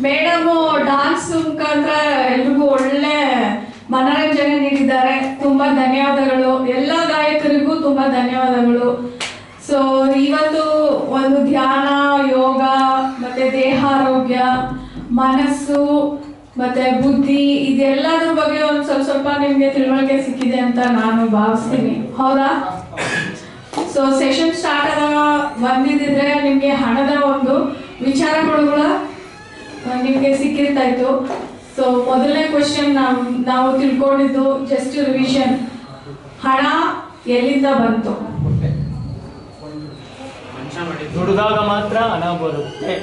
Madam dance ಮುಖಾಂತರ ಎಲ್ರಿಗೂ ಒಳ್ಳೆ ಮನರಂಜನೆ ನೀಡಿದ್ದಾರೆ. ತುಂಬಾ ಧನ್ಯವಾದಗಳು. ಎಲ್ಲ ಗಾಯಕರಿಗೂ ತುಂಬಾ ಧನ್ಯವಾದಗಳು. ಸೊ ಇವತ್ತು ಒಂದು ಧ್ಯಾನ, ಯೋಗ, ಮತ್ತೆ ದೇಹಾರೋಗ್ಯ, ಮನಸ್ಸು ಮತ್ತೆ ಬುದ್ಧಿ, ಇದೆಲ್ಲದ್ರ ಬಗ್ಗೆ ಒಂದು ಸ್ವಲ್ಪ ನಿಮ್ಗೆ ತಿಳುವಳಿಕೆ ಸಿಕ್ಕಿದೆ ಅಂತ ನಾನು ಭಾವಿಸ್ತೀನಿ. ಹೌದಾ? ಸೊ ಸೆಷನ್ ಸ್ಟಾರ್ಟ್ ಆದಾಗ ಬಂದಿದ್ರೆ ನಿಮ್ಗೆ ಹಣದ ಒಂದು ವಿಚಾರಗಳು ನಿಮ್ಗೆ ಸಿಕ್ಕಿರ್ತಾ ಇತ್ತು. ಸೊ ಮೊದಲನೇ ಕ್ವೆಶ್ಚನ್ ನಾವು ತಿಳ್ಕೊಂಡಿದ್ದು ಜಸ್ಟ್ ರಿವಿಷನ್. ಹಣ ಎಲ್ಲಿಂದ ಬಂತು? ದುಡಿದಾಗ ಮಾತ್ರ ಹಣ ಬರುತ್ತೆ.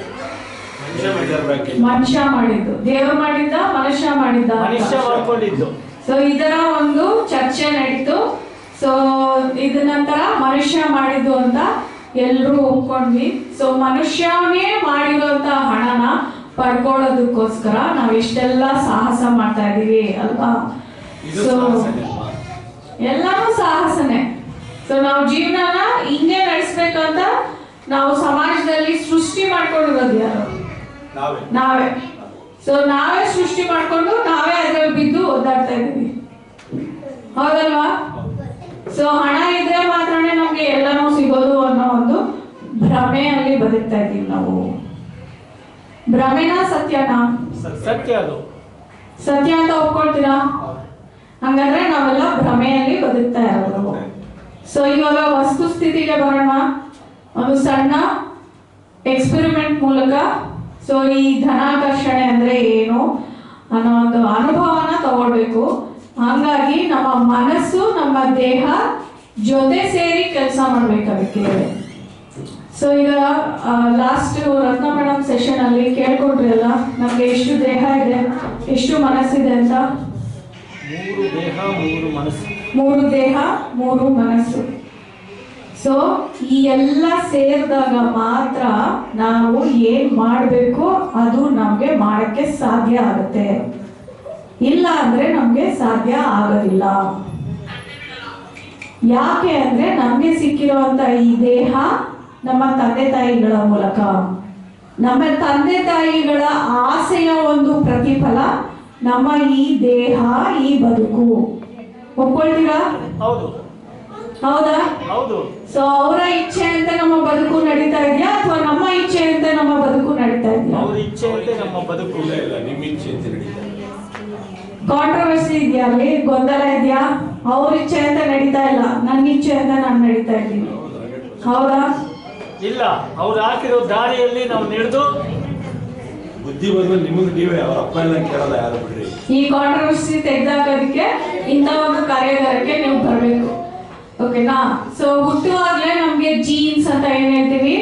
ಮನುಷ್ಯ ಮಾಡಿದ್ದು, ದೇವರು ಮಾಡಿದ್ದ, ಮನುಷ್ಯ ಮಾಡಿದ್ದ, ಮನುಷ್ಯ ಮಾಡ್ಕೊಂಡಿದ್ದು. ಸೊ ಇದರ ಒಂದು ಚರ್ಚೆ ನಡೀತು. ಸೊ ಇದ ನಂತರ ಮನುಷ್ಯ ಮಾಡಿದ್ದು ಅಂತ ಎಲ್ರೂ ಒಪ್ಕೊಂಡ್ವಿ. ಸೊ ಮನುಷ್ಯನೇ ಮಾಡಿರುವಂತ ಹಣನ ಪಡ್ಕೊಳ್ಳೋದಕ್ಕೋಸ್ಕರ ನಾವ್ ಇಷ್ಟೆಲ್ಲ ಸಾಹಸ ಮಾಡ್ತಾ ಇದೀವಿ ಅಲ್ವಾ? ಸೊ ಎಲ್ಲಾನು ಸಾಹಸನೆ. ಸೊ ನಾವು ಜೀವನನ ಹಿಂಗೆ ನಡೆಸ್ಬೇಕಂತ ನಾವು ಸಮಾಜದಲ್ಲಿ ಸೃಷ್ಟಿ ಮಾಡ್ಕೊಂಡಿರೋದು ಯಾರು? ನಾವೇ. ಸೊ ನಾವೇ ಸೃಷ್ಟಿ ಮಾಡ್ಕೊಂಡು ನಾವೇ ಅದ್ರಲ್ಲಿ ಬಿದ್ದು ಒದ್ದಾಡ್ತಾ ಇದೀವಿ. ಹೌದಲ್ವಾ? ಸೊ ಹಣ ಇದ್ರೆ ಮಾತ್ರನೇ ನಮ್ಗೆ ಎಲ್ಲನೂ ಸಿಗೋದು ಅನ್ನೋ ಒಂದು ಭ್ರಮೆಯಲ್ಲಿ ಬದುಕ್ತಾ ಇದೀವಿ ನಾವು. ಭ್ರಮೆನಾ ಸತ್ಯನಾ? ಸತ್ಯ. ಅದು ಸತ್ಯ ಅಂತ ಒಪ್ಕೊಳ್ತೀರಾ? ಹಂಗಂದ್ರೆ ನಾವೆಲ್ಲ ಭ್ರಮೆಯಲ್ಲಿ ಬದುಕ್ತಾ ಇರೋದು. ಸೊ ಇವಾಗ ವಸ್ತುಸ್ಥಿತಿಗೆ ಬರೋಣ. ಒಂದು ಸಣ್ಣ ಎಕ್ಸ್ಪೆರಿಮೆಂಟ್ ಮೂಲಕ ಸೊ ಈ ಧನಾಕರ್ಷಣೆ ಅಂದ್ರೆ ಏನು ಅನ್ನೋ ಒಂದು ಅನುಭವನ ತಗೊಳ್ಬೇಕು. ಹಾಗಾಗಿ ನಮ್ಮ ಮನಸ್ಸು, ನಮ್ಮ ದೇಹ ಜೊತೆ ಸೇರಿ ಕೆಲಸ ಮಾಡ್ಬೇಕು ಅದಕ್ಕೆ. ಸೊ ಈಗ ಲಾಸ್ಟ್ ರತ್ನ ಮೇಡಮ್ ಸೆಷನ್ ಅಲ್ಲಿ ಕೇಳ್ಕೊಂಡ್ರಲ್ಲ, ನಮ್ಗೆ ಎಷ್ಟು ದೇಹ ಇದೆ, ಎಷ್ಟು ಮನಸ್ಸಿದೆ ಅಂತ. 3 ದೇಹ 3 ಮನಸ್ಸು. 3 ದೇಹ 3 ಮನಸ್ಸು. ಸೊ ಈ ಎಲ್ಲ ಸೇರಿದಾಗ ಮಾತ್ರ ನಾವು ಏನ್ ಮಾಡಬೇಕು ಅದು ನಮ್ಗೆ ಮಾಡಕ್ಕೆ ಸಾಧ್ಯ ಆಗುತ್ತೆ. ಇಲ್ಲ ಅಂದ್ರೆ ನಮ್ಗೆ ಸಾಧ್ಯ ಆಗೋದಿಲ್ಲ. ಯಾಕೆ ಅಂದ್ರೆ ನಮ್ಗೆ ಸಿಕ್ಕಿರುವಂತ ಈ ದೇಹ ನಮ್ಮ ತಂದೆ ತಾಯಿಗಳ ಮೂಲಕ, ನಮ್ಮ ತಂದೆ ತಾಯಿಗಳ ಆಸೆಯ ಒಂದು ಪ್ರತಿಫಲ ನಮ್ಮ ಈ ದೇಹ, ಈ ಬದುಕು. ಒಪ್ಕೊಳ್ತೀರಾ? ಹೌದಾ? ಸೊ ಅವರ ಇಚ್ಛೆ ಅಂತ ನಮ್ಮ ಬದುಕು ನಡೀತಾ ಇದೆಯಾ ಅಥವಾ ನಮ್ಮ ಇಚ್ಛೆ ಅಂತ ನಮ್ಮ ಬದುಕು ನಡೀತಾ ಇದೆಯಾ? ಕಾಂಟ್ರವರ್ಸಿ ಇದೆಯಾ? ಅಲ್ಲಿ ಗೊಂದಲ ಇದೆಯಾ? ಅವ್ರ ಇಚ್ಛೆ ಅಂತ ನಡೀತಾ ಇಲ್ಲ, ನನ್ನ ಇಚ್ಛೆ ಅಂತ ನಾನು ನಡೀತಾ ಇದ್ದೀನಿ. ಹೌದಾ? ಇಲ್ಲ, ಅವ್ರು ಹಾಕಿರೋ ದಾರಿಯಲ್ಲಿ ನಾವು ನಡೆದು ಬುದ್ಧಿ ಬಂದ್ಮೇಲೆ ನಿಮಗೆ ನೀವೇ, ಅವ್ರ ಅಪ್ಪ ಎಲ್ಲ ಕೇಳಲ್ಲ ಯಾರು ಬಿಡ್ರಿ. ಈ ಕಾಂಟ್ರವರ್ಸಿ ತೆಗೆದಾಕೋದಕ್ಕೆ ಇಂಥ ಒಂದು ಕಾರ್ಯಾಗಾರಕ್ಕೆ ನೀವು ಬರಬೇಕು. ಓಕೆನಾ? ಸೊ ಹುಟ್ಟುವಾಗ್ಲೇ ನಮ್ಗೆ ಜೀನ್ಸ್ ಅಂತ ಏನ್ ಹೇಳ್ತೀವಿ.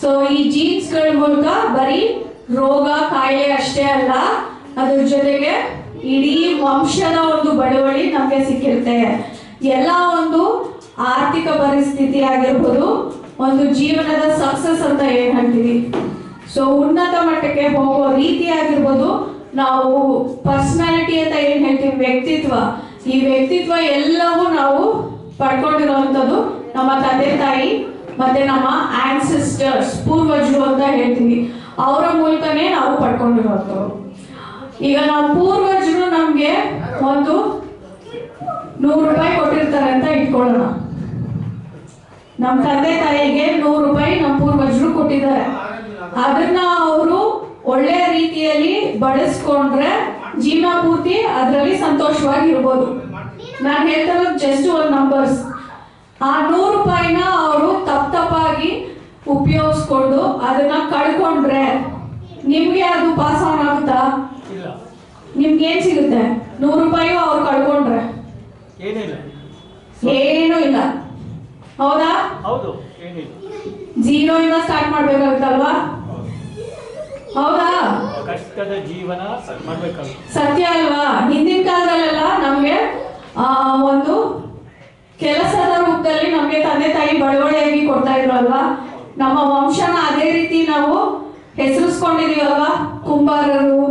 ಸೊ ಈ ಜೀನ್ಸ್ ಗಳ ಮೂಲಕ ಬರೀ ರೋಗ ಕಾಯಿಲೆ ಅಷ್ಟೇ ಅಲ್ಲ, ಅದ್ರ ಜೊತೆಗೆ ಇಡೀ ವಂಶದ ಒಂದು ಬಳುವಳಿ ನಮ್ಗೆ ಸಿಕ್ಕಿರುತ್ತೆ. ಎಲ್ಲ ಒಂದು ಆರ್ಥಿಕ ಪರಿಸ್ಥಿತಿ ಆಗಿರ್ಬೋದು, ಒಂದು ಜೀವನದ ಸಕ್ಸಸ್ ಅಂತ ಏನ್ ಹೇಳ್ತೀವಿ, ಸೊ ಉನ್ನತ ಮಟ್ಟಕ್ಕೆ ಹೋಗೋ ರೀತಿ ಆಗಿರ್ಬೋದು, ನಾವು ಪರ್ಸನಾಲಿಟಿ ಅಂತ ಏನ್ ಹೇಳ್ತೀವಿ, ವ್ಯಕ್ತಿತ್ವ, ಈ ವ್ಯಕ್ತಿತ್ವ ಎಲ್ಲವೂ ನಾವು ಪಡ್ಕೊಂಡಿರುವಂಥದ್ದು ನಮ್ಮ ತಂದೆ ತಾಯಿ ಮತ್ತೆ ನಮ್ಮ ಆನ್ಸಿಸ್ಟರ್ಸ್, ಪೂರ್ವಜರು ಅಂತ ಹೇಳ್ತೀವಿ. ಅವರ ಮೂಲಕನೇ ನಾವು ಪಡ್ಕೊಂಡಿರುವಂಥದ್ದು. ಈಗ ನಾವು ಪೂರ್ವಜರು ನಮ್ಗೆ ಒಂದು 100 ರೂಪಾಯಿ ಕೊಟ್ಟಿರ್ತಾರೆ ಅಂತ ಇಟ್ಕೊಳ್ಳೋಣ. ನಮ್ಮ ತಂದೆ ತಾಯಿಗೆ 100 ರೂಪಾಯಿ ನಮ್ಮ ಪೂರ್ವಜರು ಕೊಟ್ಟಿದ್ದಾರೆ. ಅದನ್ನ ಅವರು ಒಳ್ಳೆಯ ರೀತಿಯಲ್ಲಿ ಬಳಸ್ಕೊಂಡ್ರೆ ಜೀವನ ಪೂರ್ತಿ ಅದರಲ್ಲಿ ಸಂತೋಷವಾಗಿರ್ಬೋದು. ನಾನು ಹೇಳ್ತಾ ಜಸ್ಟ್ ಒಂದು ನಂಬರ್ಸ್. ಆ 100 ರೂಪಾಯಿನ ಅವರು ತಪ್ಪಾಗಿ ಉಪಯೋಗಿಸ್ಕೊಂಡು ಅದನ್ನ ಕಳ್ಕೊಂಡ್ರೆ ನಿಮ್ಗೆ ಅದು ಪಾಸ್ ಆನ್ ಆಗುತ್ತಾ? ನಿಮ್ಗೆ ಏನ್ ಸಿಗುತ್ತೆ? 100 ರೂಪಾಯಿ ಅವ್ರು ಕಳ್ಕೊಂಡ್ರೆ ಏನೂ ಇಲ್ಲ. ಹೌದಾ? ಜೀರೋ ಇಂದ ಸ್ಟಾರ್ಟ್ ಮಾಡ್ಬೇಕಾಗುತ್ತಲ್ವಾ? ಹೌದಾ? ಕಷ್ಟದ ಜೀವನ ಸತ್ಯ ಅಲ್ವಾ? ಹಿಂದಿನ ಕಾಲದಲ್ಲೆಲ್ಲ ನಮ್ಗೆ ಒಂದು ಕೆಲಸದ ರೂಪದಲ್ಲಿ ನಮ್ಗೆ ತಂದೆ ತಾಯಿ ಬಳುವಳಿಯಾಗಿ ಕೊಡ್ತಾ ಇದ್ರು ಅಲ್ವಾ? ನಮ್ಮ ವಂಶನ ಅದೇ ರೀತಿ ನಾವು ಹೆಸರಿಸ್ಕೊಂಡಿದೀವಲ್ವಾ? ಕುಂಬಾರರು,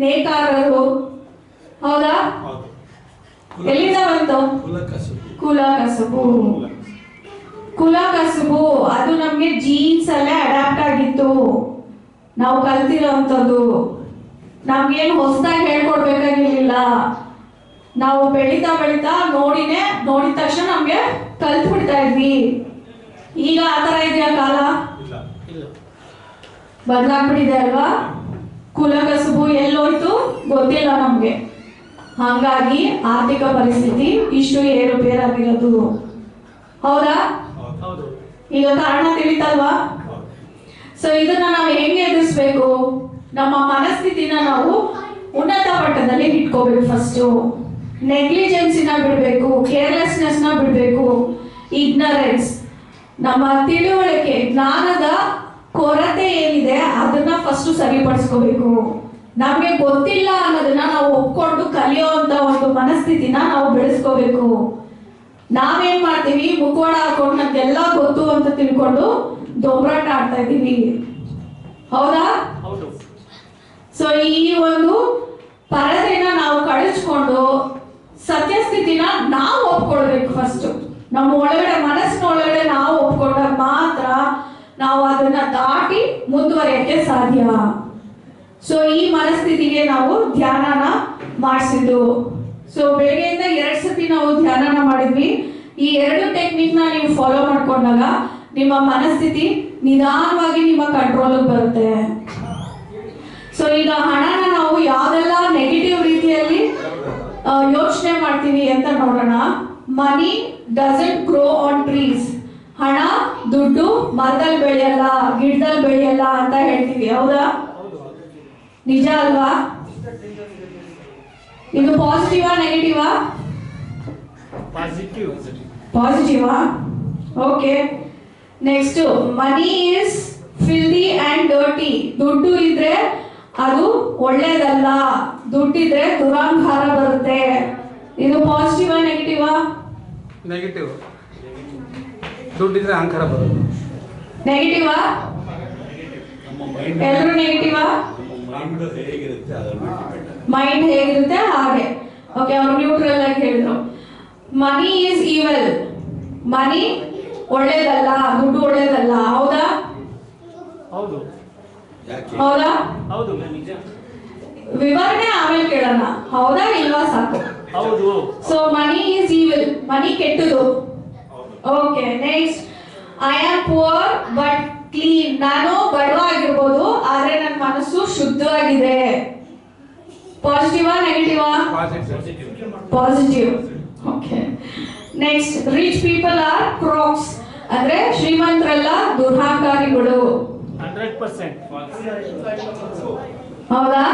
ನೇಕಾರರು. ಹೌದಾ? ಎಲ್ಲಿಂದ ಬಂತು? ಕುಲ ಕಸುಬು. ಕುಲ ಕಸುಬು ಅದು ನಮ್ಗೆ ಜೀನ್ಸ್ ಅಲ್ಲೇ ಅಡಾಪ್ಟ್ ಆಗಿತ್ತು. ನಾವು ಕಲ್ತಿರೋಂಥದ್ದು. ನಮ್ಗೇನು ಹೊಸದಾಗಿ ಹೇಳ್ಕೊಡ್ಬೇಕಾಗಿರ್ಲಿಲ್ಲ. ನಾವು ಬೆಳೀತಾ ನೋಡಿದ ತಕ್ಷಣ ನಮ್ಗೆ ಕಲ್ತು ಬಿಡ್ತಾ ಇದ್ವಿ. ಈಗ ಆ ಥರ ಇದೆಯಾ ಕಾಲ? ಬದಲಾಗ್ಬಿಟ್ಟಿದೆ ಅಲ್ವಾ? ಕುಲಕಸುಬು ಎಲ್ಲೋಯ್ತು ಗೊತ್ತಿಲ್ಲ ನಮ್ಗೆ. ಹಾಗಾಗಿ ಆರ್ಥಿಕ ಪರಿಸ್ಥಿತಿ ಇಷ್ಟು ಏರುಪೇರಾಗಿರೋದು. ಹೌದಾ? ಈಗ ಕಾರಣ ತಿಳಿತಲ್ವಾ? ಸೊ ಇದನ್ನ ನಾವು ಹೆಂಗೆ ಎದುರಿಸ್ಬೇಕು? ನಮ್ಮ ಮನಸ್ಥಿತಿನ ನಾವು ಉನ್ನತ ಮಟ್ಟದಲ್ಲಿ ಇಟ್ಕೋಬೇಕು. ಫಸ್ಟು ನೆಗ್ಲಿಜೆನ್ಸಿನ ಬಿಡಬೇಕು, ಕೇರ್ಲೆಸ್ನೆಸ್ನ ಬಿಡಬೇಕು, ಇಗ್ನರೆನ್ಸ್, ನಮ್ಮ ತಿಳುವಳಿಕೆ ಜ್ಞಾನದ ಕೊರತೆ ಏನಿದೆ ಅದನ್ನ ಫಸ್ಟ್ ಸರಿಪಡಿಸ್ಕೋಬೇಕು. ನಮಗೆ ಗೊತ್ತಿಲ್ಲ ಅನ್ನೋದನ್ನ ನಾವು ಒಪ್ಕೊಂಡು ಕಲಿಯೋಂತ ಒಂದು ಮನಸ್ಥಿತಿನ ನಾವು ಬೆಳೆಸ್ಕೋಬೇಕು. ನಾವೇನ್ ಮಾಡ್ತೀವಿ, ಮುಖವಾಡ ಹಾಕೊಂಡು ನಮ್ಗೆಲ್ಲ ಗೊತ್ತು ಅಂತ ತಿಳ್ಕೊಂಡು ದೊಂಬರಾಟ ಆಡ್ತಾ ಇದೀವಿ. ಹೌದಾ? ಸೊ ಈ ಒಂದು ಪರದೆನ ನಾವು ಕಳಿಸ್ಕೊಂಡು ಸತ್ಯಸ್ಥಿತಿನ ನಾವು ಒಪ್ಕೊಳ್ಬೇಕು. ಫಸ್ಟ್ ನಮ್ಮ ಒಳಗಡೆ ಮನಸ್ಸಿನ ಒಳಗಡೆ ನಾವು ಒಪ್ಕೊಂಡಾಗ ಮಾತ್ರ ನಾವು ಅದನ್ನ ದಾಟಿ ಮುಂದುವರಿಯಕ್ಕೆ ಸಾಧ್ಯ. ಸೊ ಈ ಮನಸ್ಥಿತಿಗೆ ನಾವು ಧ್ಯಾನನ ಮಾಡಿಸಿದ್ದು. ಸೊ ಬೆಳಗ್ಗೆಯಿಂದ 2 ಸತಿ ನಾವು ಧ್ಯಾನನ ಮಾಡಿದ್ವಿ. ಈ 2 ಟೆಕ್ನಿಕ್ನ ನೀವು ಫಾಲೋ ಮಾಡ್ಕೊಂಡಾಗ ನಿಮ್ಮ ಮನಸ್ಥಿತಿ ನಿಧಾನವಾಗಿ ನಿಮ್ಮ ಕಂಟ್ರೋಲಿಗೆ ಬರುತ್ತೆ. ಸೊ ಈಗ ಹಣನ ನಾವು ಯಾವ್ದೆಲ್ಲ ನೆಗೆಟಿವ್ ರೀತಿಯಲ್ಲಿ ಯೋಚನೆ ಮಾಡ್ತೀವಿ ಅಂತ ನೋಡೋಣ. Money doesn't grow on trees. ಹಣ ದುಡ್ಡು ಮರದಲ್ಲಿ ಬೆಳೆಯಲ್ಲ, ಗಿಡದಲ್ಲಿ ಬೆಳೆಯಲ್ಲ ಅಂತ ಹೇಳ್ತೀವಿ. ಹೌದಾ? ನಿಜ ಅಲ್ವಾ? ಇದು ಪಾಸಿಟಿವಾ ನೆಗೆಟಿವಾ? ಪಾಸಿಟಿವಾ? Okay. Next, money is filthy and dirty. ದುಡ್ಡು ಇದ್ರೆ ಅದು ಒಳ್ಳೇದಲ್ಲ, ದುಡ್ಡಿದ್ರೆ ದುರಹಂಕಾರ ಬರುತ್ತೆ. ಇದು ಪಾಸಿಟಿವಾ ನೆಗೆಟಿವಾ? ನೆಗೆಟಿವ್. ದುಡ್ಡಿದ್ರೆ ಅಹಂಕಾರ ಬರುತ್ತೆ. ನೆಗೆಟಿವಾ? ಎಲ್ಲರೂ ನೆಗೆಟಿವಾ? ಮೈಂಡ್ ಹೇಗಿರುತ್ತೆ ಹಾಗೆ. ಓಕೆ, ಅವರು ನ್ಯೂಟ್ರಲ್ ಆಗಿ ಹೇಳಿದ್ರು. Money is evil. ಮನಿ ಒಳ್ಳೇದಲ್ಲ, ದುಡ್ಡು ಒಳ್ಳೇದಲ್ಲ. ಹೌದಾ? ಹೌದಾ? ವಿವರಣೆ ಆಮೇಲೆ ಕೇಳೋಣ. ಹೌದಾ ಇಲ್ವಾ? ಸಾಕು. So money is evil. Money ಕೆಟ್ಟದು. Okay. Next, I am poor but clean. ನಾನು ಬಡವ ಆಗಿರ್ಬೋದು ಆದ್ರೆ ನನ್ನ ಮನಸ್ಸು ಶುದ್ಧವಾಗಿದೆ. ಪಾಸಿಟಿವಾ ನೆಗೆಟಿವಾ? Positive. Okay. Next, rich people are crooks. ಅಂದ್ರೆ ಶ್ರೀಮಂತರೆಲ್ಲ ದುರಹಂಕಾರಿಗಳು. 100%. ಹೌದಾ?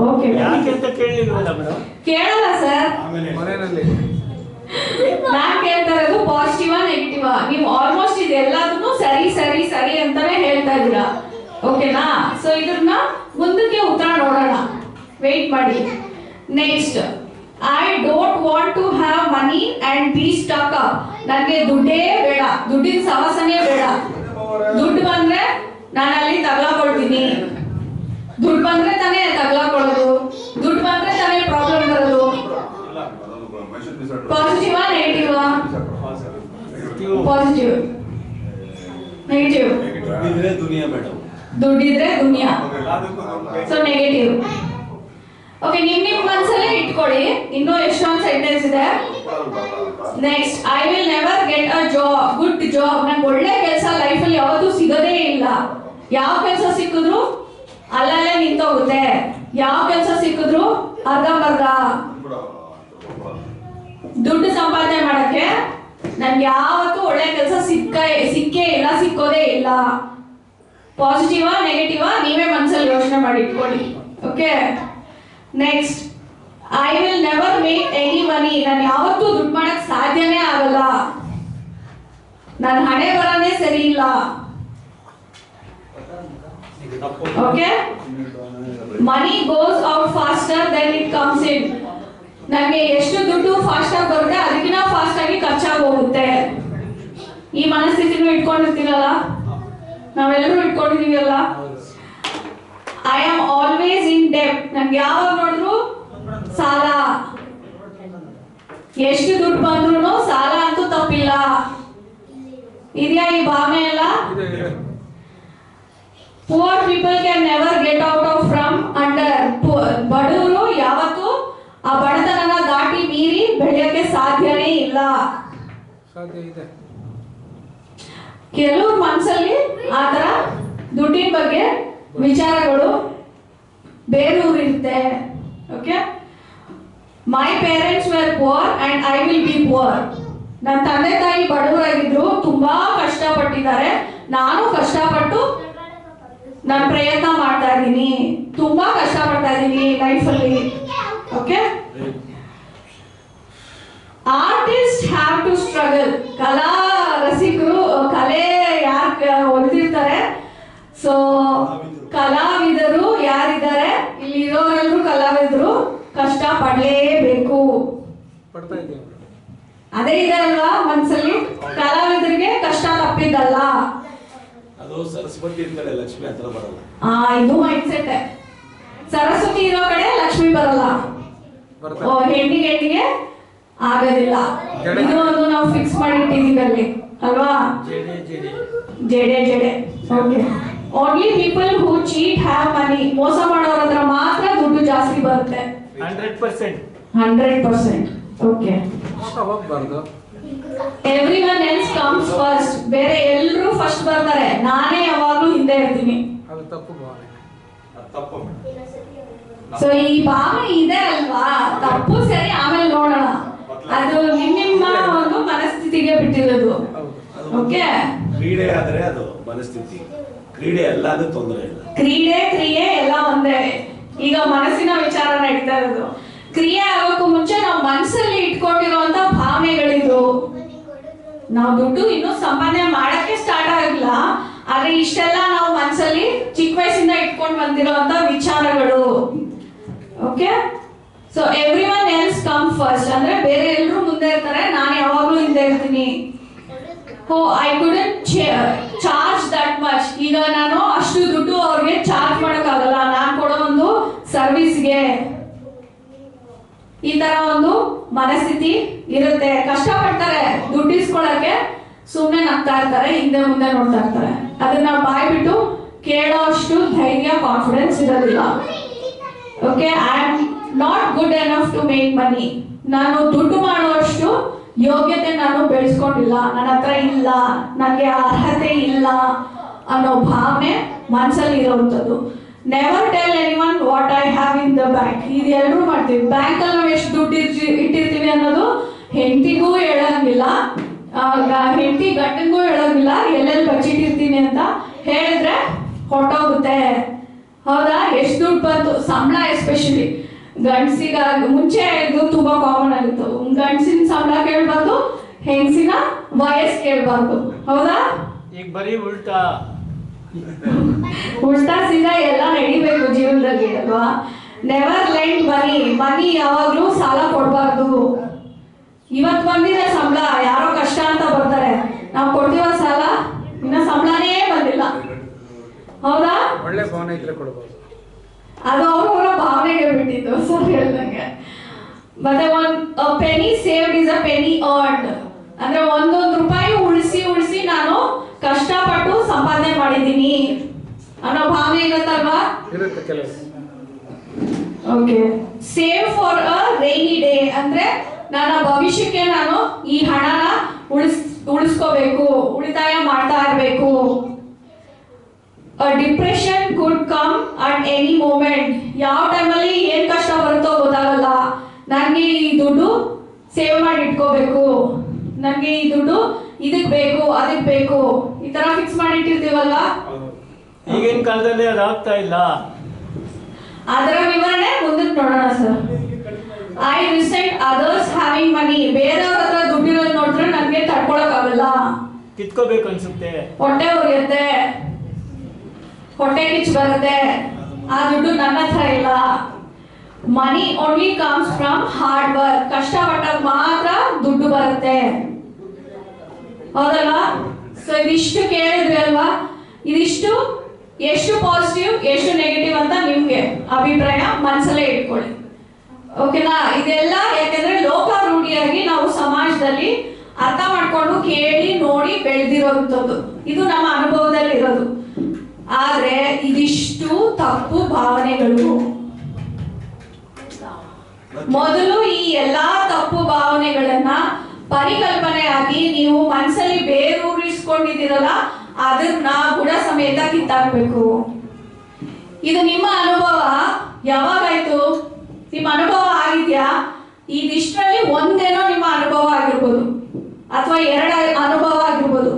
ಓಕೆ. ಕೇಳಲ್ಲ ಸರ್. ಮನೆಯಲ್ಲಿ ನಾನ್ ಕೇಳ್ತಾ ಇರೋದು ಪಾಸಿಟಿವಾ ನೆಗೆಟಿವಾ? ನೀವು ಆಲ್ಮೋಸ್ಟ್ ಇದೆಲ್ಲದನ್ನು ಸರಿ ಸರಿ ಸರಿ ಅಂತಾನೆ ಹೇಳ್ತಾ ಇದ್ದೀರಾ. ಓಕೆನಾ? ಸೊ ಇದನ್ನ ಮುಂದಕ್ಕೆ ಉತ್ತರ ನೋಡೋಣ. ವೇಟ್ ಮಾಡಿ. Next, I don't want to have money and be stuck up. ನನಗೆ ದುಡ್ಡೇ ಬೇಡ, ದುಡ್ಡಿನ ಸಮಸ್ಯೆನೇ ಬೇಡ. ದುಡ್ಡು ಬಂದ್ರೆ ನಾನು ಅಲ್ಲಿ ತಗ್ಲಾಕೊಳ್ತೀನಿ. ದುಡ್ಡು ಬಂದ್ರೆ ತಾನೇ ತಗ್ಲಾಕೊಳ್ಳೋದು, ದುಡ್ಡು ಬಂದ್ರೆ ತಾನೇ ಪ್ರಾಬ್ಲಮ್ ಬರೋದು. ಪಾಸಿಟಿವಾ ನೆಗೆಟಿವಾ? ಪಾಸಿಟಿವ್. ನೆಗೆಟಿವ್. ದುಡ್ಡಿದ್ರೆ ದುನಿಯಾ. So negative. ಓಕೆ, ನಿಮ್ ಮನಸ್ಸಲ್ಲೇ ಇಟ್ಕೊಳ್ಳಿ. ಇನ್ನೂ ಎಷ್ಟೊಂದು ಸೆಂಟೆನ್ಸ್ ಇದೆ. Next, I will never get a job, good job. ನಂಗೆ ಒಳ್ಳೆ ಕೆಲಸ ಲೈಫಲ್ಲಿ ಯಾವತ್ತೂ ಸಿಗೋದೇ ಇಲ್ಲ. ಯಾವ ಕೆಲಸ ಸಿಕ್ಕಿದ್ರು ಅಲ್ಲಲ್ಲೇ ನಿಂತೋಗುತ್ತೆ. ಯಾವ ಕೆಲಸ ಸಿಕ್ಕಿದ್ರು ಅರ್ಧಂಬರ್ಧ. ದುಡ್ಡು ಸಂಪಾದನೆ ಮಾಡಕ್ಕೆ ನನ್ಗೆ ಯಾವತ್ತೂ ಒಳ್ಳೆ ಕೆಲಸ ಸಿಕ್ಕೇ ಇಲ್ಲ, ಸಿಕ್ಕೋದೇ ಇಲ್ಲ. ಪಾಸಿಟಿವಾ ನೆಗೆಟಿವಾ ನೀವೇ ಮನಸ್ಸಲ್ಲಿ ಯೋಚನೆ ಮಾಡಿ ಇಟ್ಕೊಳ್ಳಿ. Okay. Next, I will never make any money. ನಾನು ಯಾವತ್ತೂ ದುಡ್ಡು ಮಾಡಕ್ ಸಾಧ್ಯನೇ ಆಗಲ್ಲ. ನನ್ನ ಹಣೆ ಬರನೇ ಸರಿ ಇಲ್ಲ. Okay. Money goes out faster then it comes in. ನನಗೆ ಎಷ್ಟು ದುಡ್ಡು ಫಾಸ್ಟ್ ಆಗಿ ಬರುತ್ತೆ ಅದಕ್ಕಿಂತ ಫಾಸ್ಟ್ ಆಗಿ ಖರ್ಚಾಗಿ ಹೋಗುತ್ತೆ. ಈ ಮನಸ್ಥಿತಿನೂ ಇಟ್ಕೊಂಡಿರ್ತೀರಲ್ಲ, ನಾವೆಲ್ಲರೂ ಇಟ್ಕೊಂಡಿದೀವಲ್ಲ. I am always in debt. ನನ್ಗೆ ಯಾವಾಗ ನೋಡಿದ್ರು ಸಾಲ. ಎಷ್ಟು ದುಡ್ಡು ಬಂದ್ರು ಸಾಲ ಅಂತೂ ತಪ್ಪಿಲ್ಲ. ಇದೆಯಾ ಈ ಭಾವನೆ ಎಲ್ಲ? Poor people can never get out off from under. ಬಡವರು ಯಾವತ್ತೂ ಆ ಬಡತನನ ದಾಟಿ ಮೀರಿ ಬೆಳೆಯಕ್ಕೆ ಸಾಧ್ಯನೇ ಇಲ್ಲ. ಸಾಧ್ಯ ಇದೆ. ಕೆಲವ್ರ ಮನಸ್ಸಲ್ಲಿ ಆ ಥರ ದುಡ್ಡಿನ ಬಗ್ಗೆ ವಿಚಾರಗಳು ಬೇರೂರಿರುತ್ತೆ. Okay, my parents were poor and I will be poor. ನನ್ನ ತಂದೆ ತಾಯಿ ಬಡವರಾಗಿದ್ರು, ತುಂಬಾ ಕಷ್ಟಪಟ್ಟಿದ್ದಾರೆ. ನಾನು ಕಷ್ಟಪಟ್ಟು ನಾನು ಪ್ರಯತ್ನ ಮಾಡ್ತಾ ಇದ್ದೀನಿ, ತುಂಬಾ ಕಷ್ಟಪಡ್ತಾ ಇದ್ದೀನಿ ಲೈಫಲ್ಲಿ. Okay, artist have to struggle. ಕಲಾ ರಸಿಕರು, ಕಲೆ ಯಾರು ಹೊಂದಿರ್ತಾರೆ, ಸೊ ಕಲಾವಿದರು ಯಾರಿದ್ದಾರೆ, ಇಲ್ಲಿ ಇರೋರೆಲ್ಲರೂ ಕಲಾವಿದರು, ಕಷ್ಟ ಪಡಲೇಬೇಕು. ಪಡ್ತಾ ಇದ್ದೀವಿ. ಅದೇ ಇದೆ ಅಲ್ವಾ ಮನ್ಸಲ್ಲಿ, ಕಲಾವಿದರಿಗೆ ಕಷ್ಟ ತಪ್ಪಿದ್ದಲ್ಲ. ಅದು ಸರಸ್ವತಿ ಇರ್ತಾರೆ, ಲಕ್ಷ್ಮಿ ಹತ್ರ ಬರಲ್ಲ. ಇದು ಮೈಂಡ್ ಸೆಟ್. ಸರಸ್ವತಿ ಇರೋ ಕಡೆ ಲಕ್ಷ್ಮಿ ಬರಲ್ಲ, ಹೆಣ್ಣಿಗೆ ಆಗೋದಿಲ್ಲ. ಇದು ಒಂದು ನಾವು ಫಿಕ್ಸ್ ಮಾಡಿಟ್ಟಿದ್ದೀವಿ ಅಲ್ಲಿ ಅಲ್ವಾ. ಜಡೆ okay. Only people who cheat have money. ಮೋಸ ಮಾಡೋರ ಹತ್ರ ಮಾತ್ರ ದುಡ್ಡು ಜಾಸ್ತಿ ಬರುತ್ತೆ. 100%. ಓಕೆ. ಹೋಗ್ಬಾರ್ದು. Everyone else comes first. ಬೇರೆ ಎಲ್ಲರೂ ಫಸ್ಟ್ ಬರ್ತಾರೆ, ನಾನೇ ಯಾವಾಗ್ಲೂ ಹಿಂದೆ ಇರ್ತೀನಿ. ಅದು ತಪ್ಪು ಭಾವನೆ. ತಪ್ಪು. ಸೊ ಈ ಭಾವನೆ ಇದೆ ಅಲ್ವಾ, ತಪ್ಪು ಸರಿ ಆಮೇಲೆ ನೋಡೋಣ. ಅದು ನಿಮ್ಮ ಒಂದು ಮನಸ್ಥಿತಿಗೆ ಬಿಟ್ಟಿರೋದು. ಓಕೆ, ಕ್ರೀಡೆ ಆದ್ರೆ ಅದು ಮನಸ್ಥಿತಿ, ಕ್ರೀಡೆ ಎಲ್ಲ ಅದು ತೊಂದರೆ ಇಲ್ಲ. ಕ್ರಿಯೆ ಎಲ್ಲ ಒಂದೇ. ಈಗ ಮನಸ್ಸಿನ ವಿಚಾರ ನಡೀತಾ ಇರೋದು. ಕ್ರಿಯೆ ಆಗೋಕ್ಕೂ ಮುಂಚೆ ನಾವು ಮನಸ್ಸಲ್ಲಿ ಇಟ್ಕೊಂಡಿರುವಂತ ಭಾವನೆಗಳಿದು. ನಾವು ದುಡ್ಡು ಇನ್ನೂ ಸಂಪಾದನೆ ಮಾಡಕ್ಕೆ ಸ್ಟಾರ್ಟ್ ಆಗಿಲ್ಲ, ಆದ್ರೆ ಇಷ್ಟೆಲ್ಲ ನಾವು ಮನಸ್ಸಲ್ಲಿ ಚಿಕ್ಕ ವಯಸ್ಸಿಂದ ಇಟ್ಕೊಂಡು ಬಂದಿರುವಂತ ವಿಚಾರಗಳು. Okay, so everyone else come first ಅಂದ್ರೆ ಬೇರೆ ಎಲ್ಲರೂ ಮುಂದೆ ಇರ್ತಾರೆ, ನಾನು ಯಾವಾಗ್ಲೂ ಹಿಂದೆ ಇರ್ತೀನಿ. I couldn't charge that much. ಈಗ ನಾನು ಅಷ್ಟು ದುಡ್ಡು ಅವ್ರಿಗೆ ಚಾರ್ಜ್ ಮಾಡೋಕ್ಕಾಗಲ್ಲ, ನಾನು ಕೊಡೋ ಒಂದು ಸರ್ವಿಸ್ಗೆ. ಈ ತರ ಒಂದು ಮನಸ್ಥಿತಿ ಇರುತ್ತೆ. ಕಷ್ಟಪಡ್ತಾರೆ ದುಡ್ಡು ಇಸ್ಕೊಳಕ್ಕೆ, ಸುಮ್ಮನೆ ನಗ್ತಾ ಇರ್ತಾರೆ, ಹಿಂದೆ ಮುಂದೆ ನೋಡ್ತಾ ಇರ್ತಾರೆ. ಅದನ್ನ ಬಾಯ್ ಬಿಟ್ಟು ಕೇಳೋ ಅಷ್ಟು ಧೈರ್ಯ, ಕಾನ್ಫಿಡೆನ್ಸ್ ಇರೋದಿಲ್ಲ. Okay, I am not good enough to make money. ನಾನು ದುಡ್ಡು ಮಾಡುವಷ್ಟು ಯೋಗ್ಯತೆ ನಾನು ಬೆಳೆಸ್ಕೊಂಡಿಲ್ಲ, ನನ್ನ ಹತ್ರ ಇಲ್ಲ, ನನಗೆ ಅರ್ಹತೆ ಇಲ್ಲ ಅನ್ನೋ ಭಾವನೆ ಮನಸ್ಸಲ್ಲಿ ಇರುವಂಥದ್ದು. Never tell anyone what I have in the bank. ಇದೆಲ್ಲರೂ ಮಾಡ್ತೀವಿ. ಬ್ಯಾಂಕಲ್ಲಿ ನಾವು ಎಷ್ಟು ದುಡ್ಡು ಇಟ್ಟಿರ್ತೀವಿ ಅನ್ನೋದು ಹೆಂಡತಿಗೂ ಹೇಳಂಗಿಲ್ಲ, ಹೆಂಡತಿ ಗಂಡನಿಗೂ ಹೇಳೋಂಗಿಲ್ಲ. ಎಲ್ಲೆಲ್ಲಿ ಬಚ್ಚಿಟ್ಟಿರ್ತೀನಿ ಅಂತ ಹೇಳಿದ್ರೆ ಹೊರಟೋಗುತ್ತೆ. ಹೌದಾ? ಎಷ್ಟು ದುಡ್ಡು ಬಂತು, ಸಂಬಳ ಎಸ್ಪೆಷಲಿ ಗಂಡಸಿಗ ಮುಂಚೆ ಇದು ತುಂಬಾ ಕಾಮನ್ ಆಗಿತ್ತು. ಗಂಡಸಿನ ಸಂಬಳ ಕೇಳ್ಬಾರ್ದು, ಹೆಂಗಸಿನ ವಯಸ್ಸು ಕೇಳ್ಬಾರ್ದು. ಹೌದಾ? ಈಗ ಬರೀ ಉಲ್ಟಾ ಸೀದಾ ಎಲ್ಲ ನಡಿಬೇಕು ಜೀವನದಲ್ಲಿ ಅಲ್ವಾ. ನೆವರ್ ಲೆಂಡ್ ಮನಿ ಯಾವಾಗ್ಲೂ ಸಾಲ ಕೊಡ್ಬಾರ್ದು. ಇವತ್ತು ಬಂದಿದೆ ಸಂಬಳ, ಯಾರೋ ಕಷ್ಟ ಅಂತ ಬರ್ತಾರೆ, ನಾವು ಕೊಡ್ತೀವ ಸಾಲ, ಇನ್ನ ಸಂಬಳನೇ ಬಂದಿಲ್ಲ. ಹೌದಾ? ಒಳ್ಳೆ ಭಾವನೆ ಇದ್ರೆ ಕೊಡ್ಬೋದು. ಅದು ಅವರವರ ಭಾವನೆಗೆ ಬಿಟ್ಟಿದ್ದು ಸರ್ ಹೇಳ್ದಂಗೆ. ಮತ್ತೆ ಪೆನಿ ಸೇವ್ಡ್ ಇಸ್ ಅ ಪೆನಿ ಅರ್ನ್ಡ್. ಅಂದ್ರೆ ಒಂದೊಂದು ರೂಪಾಯಿ ಉಳಿಸಿ ನಾನು ಕಷ್ಟಪಟ್ಟು ಸಂಪಾದನೆ ಮಾಡಿದ್ದೀನಿ ಅನ್ನೋ ಭಾವನೆ ಇರುತ್ತಲ್ವಾ? ಇರುತ್ತೆ ಕೆಲವು. Okay, save for a rainy day ಅಂದ್ರೆ ನನ್ನ ಭವಿಷ್ಯಕ್ಕೆ ನಾನು ಈ ಹಣನ ಉಳಿಸ್ಕೋಬೇಕು, ಉಳಿತಾಯ ಮಾಡ್ತಾ ಇರಬೇಕು. Depression could come at any moment. ಯಾವ ಟೈಮಲ್ಲಿ ಏನ್ ಕಷ್ಟ ಬರುತ್ತೋ ಗೊತ್ತಾಗಲ್ಲ. ನನಗೆ ಈ ದುಡ್ಡು ಸೇವ್ ಮಾಡಿ ಇಟ್ಕೋಬೇಕು, ನನಗೆ ಈ ದುಡ್ಡು ಇದಕ್ ಬೇಕು ಅದಕ್ ಬೇಕು, ಈ ತರ ಫಿಕ್ಸ್ ಮಾಡಿ ಇಟ್ಟಿರ್ತೀವಲ್ವಾ? ಈಗಿನ ಕಾಲದಲ್ಲಿ ಅದಾಗ್ತಾ ಇಲ್ಲ. ಅದರ ವಿವರಣೆ ಮುಂದಕ್ಕೆ ನೋಡೋಣ sir. I resent others having money. ಬೇರೆಯವ್ರ ಹತ್ರ ದುಡ್ಡಿರೋದು ನೋಡಿದ್ರೆ ನನಗೆ ತಡ್ಕೊಳಕ್ ಆಗಲ್ಲ, ಕಿತ್ಕೋಬೇಕು ಅನ್ಸುತ್ತೆ, ಹೊಟ್ಟೆ ಉರಿಯುತ್ತೆ, ಹೊಟ್ಟೆ ಕಿಚ್ಚು ಬರುತ್ತೆ. ಆ ದುಡ್ಡು ನನ್ನ ಹತ್ರ ಇಲ್ಲ. Money only comes from hard work. ಕಷ್ಟಪಟ್ಟಾಗ ಮಾತ್ರ ದುಡ್ಡು ಬರುತ್ತೆ. ಹೌದಲ್ವಾ? ಸೊ ಇದಿಷ್ಟು ಕೇಳಿದ್ವಿ ಅಲ್ವಾ? ಇದಿಷ್ಟು ಎಷ್ಟು ಪಾಸಿಟಿವ್ ಎಷ್ಟು ನೆಗೆಟಿವ್ ಅಂತ ನಿಮ್ಗೆ ಅಭಿಪ್ರಾಯ ಮನಸ್ಸಲ್ಲೇ ಇಟ್ಕೊಳ್ಳಿ. ಓಕೆನಾ? ಇದೆಲ್ಲ ಯಾಕಂದ್ರೆ ಲೋಕಾರೂಢಿಯಾಗಿ ನಾವು ಸಮಾಜದಲ್ಲಿ ಅರ್ಥ ಮಾಡ್ಕೊಂಡು ಕೇಳಿ ನೋಡಿ ಬೆಳೆದಿರೋಂಥದ್ದು. ಇದು ನಮ್ಮ ಅನುಭವದಲ್ಲಿ ಇರೋದು. ಆದ್ರೆ ತಪ್ಪು ಭಾವನೆಗಳು. ಮೊದಲು ಈ ಎಲ್ಲಾ ತಪ್ಪು ಭಾವನೆಗಳನ್ನ ಪರಿಕಲ್ಪನೆಯಾಗಿ ನೀವು ಮನಸ್ಸಲ್ಲಿ ಬೇರೂರಿಸ್ಕೊಂಡಿದ್ದೀರಲ್ಲ ಅದನ್ನ ಗುಣ ಸಮೇತ ಕಿತ್ತಾಕ್ಬೇಕು. ಇದು ನಿಮ್ಮ ಅನುಭವ ಯಾವಾಗಾಯ್ತು? ನಿಮ್ಮ ಅನುಭವ ಆಗಿದ್ಯಾ? ಇದಿಷ್ಟರಲ್ಲಿ ಒಂದೇನೋ ನಿಮ್ಮ ಅನುಭವ ಆಗಿರ್ಬೋದು ಅಥವಾ 2 ಅನುಭವ ಆಗಿರ್ಬೋದು.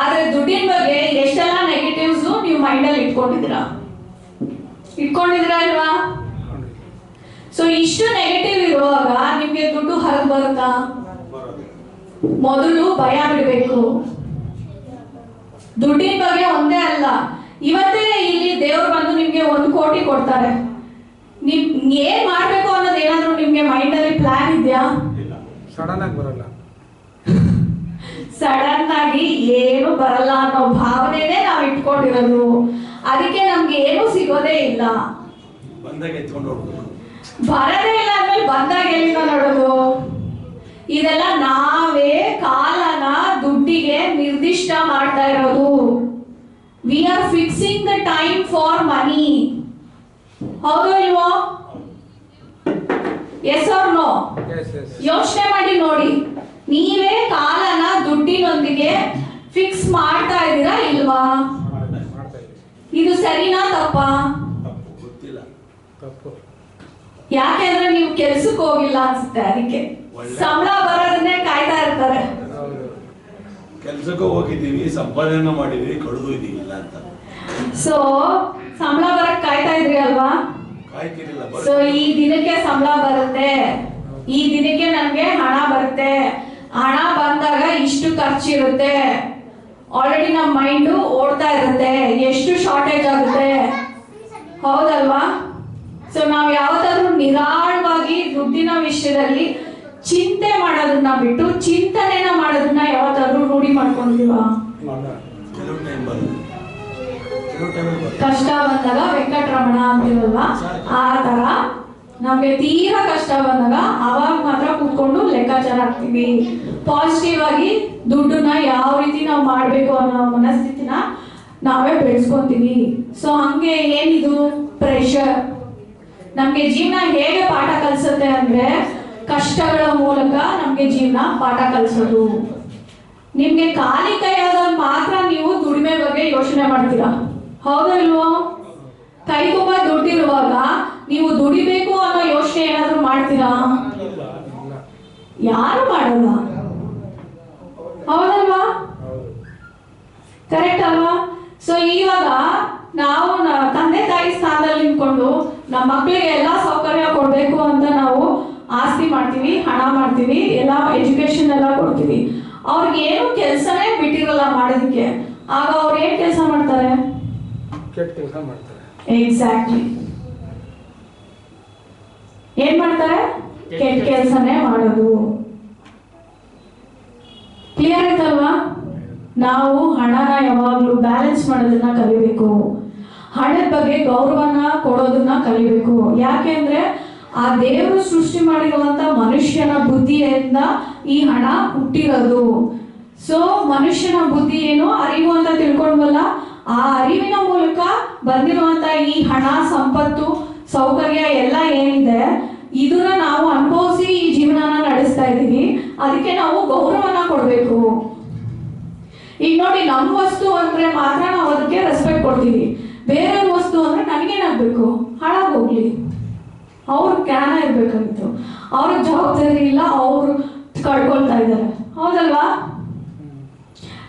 ಆದ್ರೆ ದುಡ್ಡಿನ ಬಗ್ಗೆ ಎಷ್ಟೆಲ್ಲ ನೆಗೆಟಿವ್ಸ್ ನೀವು ಮೈಂಡಲ್ಲಿ ಇಟ್ಕೊಂಡಿದ್ದೀರಾ ಇಲ್ವಾ? ಸೊ ಇಷ್ಟು ನೆಗೆಟಿವ್ ಇರುವಾಗ ನಿಮ್ಗೆ ದುಡ್ಡು ಹೊರಗೆ ಬರುತ್ತಾ? ಮೊದಲು ಭಯ ಬಿಡಬೇಕು. ದುಡ್ಡಿನ ಬಗ್ಗೆ ಒಂದೇ ಅಲ್ಲ, ಇವತ್ತೇ ಇಲ್ಲಿ ದೇವ್ರು ಬಂದು ನಿಮ್ಗೆ 1 ಕೋಟಿ ಕೊಡ್ತಾರೆ. ನಿಮ್ ಏನ್ ಮಾಡ್ಬೇಕು ಅನ್ನೋದು ಏನಾದ್ರು ನಿಮ್ಗೆ ಮೈಂಡ್ ಅಲ್ಲಿ ಪ್ಲಾನ್ ಇದೆಯಾ? ಸಡನ್ ಆಗಿ ಬರಲ್ಲ. ಸಡನ್ ಆಗಿ ಏನು ಬರಲ್ಲ ಅನ್ನೋ ಭಾವನೆನೇ ನಾವು ಇಟ್ಕೊಂಡಿರೋದು. ಅದಕ್ಕೆ ನಮ್ಗೆ ಏನು ಸಿಗೋದೇ ಇಲ್ಲ. ಬಂದಾಗ ಎತ್ಕೊಂಡು ಹೋಗ್ಬೇಕು. ಬರದೇ ಇಲ್ಲ ಅಂದ್ಮೇಲೆ ಬಂದಾಗ ಎಲ್ಲಿಂದ ನೋಡೋದು? ಇದೆಲ್ಲ ನಾವೇ ಕಾಲನ ದುಡ್ಡಿಗೆ ನಿರ್ದಿಷ್ಟ ಮಾಡ್ತಾ ಇರೋದು. We are fixing the time for money. ಹೌದು ಇಲ್ವೋ? Yes or no? ಯೋಚನೆ ಮಾಡಿ ನೋಡಿ. ನೀವೇ ಕಾಲನ ದುಡ್ಡಿನೊಂದಿಗೆ ಫಿಕ್ಸ್ ಮಾಡ್ತಾ ಇದ್ದೀರಾ ಇಲ್ವಾ? ಇದು ಸರಿನಾ ತಪ್ಪಾ? ಗೊತ್ತಿಲ್ಲ. ತಪ್ಪು. ಯಾಕೆಂದ್ರೆ ನೀವು ಕೆಲ್ಸಕ್ಕೆ ಹೋಗಿಲ್ಲ ಅನ್ಸುತ್ತೆ. ಅದಕ್ಕೆ ಸಂಬಳ ಬರೋದನ್ನೇ ಕಾಯ್ತಾ ಇರ್ತಾರೆ. ಕೆಲ್ಸಕ್ಕೂ ಹೋಗಿದ್ದೀವಿ, ಸಂಪಾದನೆ ಮಾಡಿದೀವಿ, ಕಳೆದು ಇದೀವಿ ಇಲ್ಲ ಅಂತ. ಸೊ ಸಂಬಳ ಬರಕ್ ಕಾಯ್ತಾ ಇದ್ರಿ ಅಲ್ವಾ? ಕಾಯ್ತಿರಿಲ್ಲ. ಸೊ ಈ ದಿನಕ್ಕೆ ಸಂಬಳ ಬರುತ್ತೆ, ಈ ದಿನಕ್ಕೆ ನನ್ಗೆ ಹಣ ಬರುತ್ತೆ, ಹಣ ಬಂದಾಗ ಇಷ್ಟು ಖರ್ಚಿರುತ್ತೆ. ಆಲ್ರೆಡಿ ನಮ್ಮ ಮೈಂಡ್ ಓಡ್ತಾ ಇರುತ್ತೆ, ಎಷ್ಟು ಶಾರ್ಟೇಜ್ ಆಗುತ್ತೆ. ಹೌದಲ್ವಾ? ಸೊ ನಾವು ಯಾವತ್ತಾದ್ರೂ ನಿರಾಳವಾಗಿ ದುಡ್ಡಿನ ವಿಷಯದಲ್ಲಿ ಚಿಂತೆ ಮಾಡೋದನ್ನ ಬಿಟ್ಟು ಚಿಂತನೆನ ಮಾಡೋದನ್ನ ಯಾವತ್ತಾದ್ರೂ ರೂಢಿ ಮಾಡ್ಕೊಂಡಿದೀವಾ? ಕೆಲವು ಟೈಮ್ ಬರುತ್ತೆ, ಕೆಲವು ಟೈಮಲ್ಲಿ ಬರುತ್ತೆ. ಕಷ್ಟ ಬಂದಾಗ ವೆಂಕಟರಮಣ ಅಂತೀವಲ್ವಾ, ಆ ತರ ನಮ್ಗೆ ತೀರಾ ಕಷ್ಟ ಬಂದಾಗ ಅವಾಗ ಮಾತ್ರ ಕೂತ್ಕೊಂಡು ಲೆಕ್ಕಾಚಾರ ಹಾಕ್ತೀವಿ. ಪಾಸಿಟಿವ್ ಆಗಿ ದುಡ್ಡನ್ನ ಯಾವ ರೀತಿ ನಾವು ಮಾಡ್ಬೇಕು ಅನ್ನೋ ಮನಸ್ಥಿತಿನ ನಾವೇ ಬೆಳೆಸ್ಕೊಂತೀವಿ. ಸೊ ಹಂಗೆ ಏನಿದು ಪ್ರೆಷರ್ ನಮ್ಗೆ ಜೀವನ ಹೇಗೆ ಪಾಠ ಕಲಿಸುತ್ತೆ ಅಂದ್ರೆ ಕಷ್ಟಗಳ ಮೂಲಕ ನಮ್ಗೆ ಜೀವನ ಪಾಠ ಕಲಿಸೋದು. ನಿಮ್ಗೆ ಖಾಲಿ ಕೈಯಾದಾಗ ಮಾತ್ರ ನೀವು ದುಡಿಮೆ ಬಗ್ಗೆ ಯೋಚನೆ ಮಾಡ್ತೀರಾ. ಹೌದಾ ಇಲ್ವೋ? ಕೈ ತುಂಬಾ ದುಡ್ಡಿರುವಾಗ ನೀವು ದುಡಿಬೇಕು ಅನ್ನೋ ಯೋಚನೆ ಏನಾದ್ರು ಮಾಡ್ತೀರಾ? ಯಾರು ಮಾಡಲ್ಲ. ಹೌದಲ್ವಾ? ಕರೆಕ್ಟ್ ಅಲ್ವಾ? ಸೊ ಇವಾಗ ನಾವು ತಂದೆ ತಾಯಿ ಸ್ಥಾನದಲ್ಲಿ ನಿಂತ್ಕೊಂಡು ನಮ್ಮ ಮಕ್ಕಳಿಗೆ ಎಲ್ಲಾ ಸೌಕರ್ಯ ಕೊಡ್ಬೇಕು ಅಂತ ನಾವು ಆಸ್ತಿ ಮಾಡ್ತೀವಿ, ಹಣ ಮಾಡ್ತೀವಿ, ಎಲ್ಲ ಎಜುಕೇಶನ್ ಎಲ್ಲ ಕೊಡ್ತೀವಿ. ಅವ್ರಿಗೆ ಏನು ಕೆಲಸನೇ ಬಿಟ್ಟಿರಲ್ಲ ಮಾಡೋದಕ್ಕೆ. ಆಗ ಅವ್ರು ಏನ್ ಕೆಲಸ ಮಾಡ್ತಾರೆ? ಕೆಟ್ಟ ಕೆಲಸ ಮಾಡ್ತಾರೆ. ಎಕ್ಸಾಕ್ಟ್ಲಿ. ಏನ್ ಮಾಡ್ತಾರೆ? ಕೆಟ್ಟ ಕೆಲಸನೇ ಮಾಡೋದು. ಕ್ಲಿಯರ್ ಆಯ್ತಲ್ವಾ? ನಾವು ಹಣನ ಯಾವಾಗ್ಲೂ ಬ್ಯಾಲೆನ್ಸ್ ಮಾಡೋದನ್ನ ಕಲಿಬೇಕು. ಹಣದ ಬಗ್ಗೆ ಗೌರವನ ಕೊಡೋದನ್ನ ಕಲಿಬೇಕು. ಯಾಕೆಂದ್ರೆ ಆ ದೇವರು ಸೃಷ್ಟಿ ಮಾಡಿರುವಂತ ಮನುಷ್ಯನ ಬುದ್ಧಿಯಿಂದ ಈ ಹಣ ಹುಟ್ಟಿರೋದು. ಸೊ ಮನುಷ್ಯನ ಬುದ್ಧಿ ಏನು ಅರಿವು ಅಂತ ತಿಳ್ಕೊಂಡ್ವಲ್ಲ, ಆ ಅರಿವಿನ ಮೂಲಕ ಬಂದಿರುವಂತ ಈ ಹಣ, ಸಂಪತ್ತು, ಸೌಕರ್ಯ ಎಲ್ಲ ಏನಿದೆ ಇದನ್ನ ನಾವು ಅನುಭವಿಸಿ ಈ ಜೀವನನ ನಡೆಸ್ತಾ ಇದ್ದೀವಿ. ಅದಕ್ಕೆ ನಾವು ಗೌರವನ ಕೊಡ್ಬೇಕು. ಈಗ ನೋಡಿ, ನಮ್ಮ ವಸ್ತು ಅಂದ್ರೆ ಮಾತ್ರ ನಾವು ಅದಕ್ಕೆ ರೆಸ್ಪೆಕ್ಟ್ ಕೊಡ್ತೀವಿ. ಬೇರೆಯವ್ರ ವಸ್ತು ಅಂದ್ರೆ ನನಗೇನಾಗ್ಬೇಕು? ಹಾಳಾಗೋಗ್ಲಿ, ಅವ್ರ ಜ್ಞಾನ ಇರ್ಬೇಕಂತು, ಅವ್ರ ಜವಾಬ್ದಾರಿ ಇಲ್ಲ, ಅವ್ರು ಕಳ್ಕೊಳ್ತಾ ಇದ್ದಾರೆ. ಹೌದಲ್ವಾ?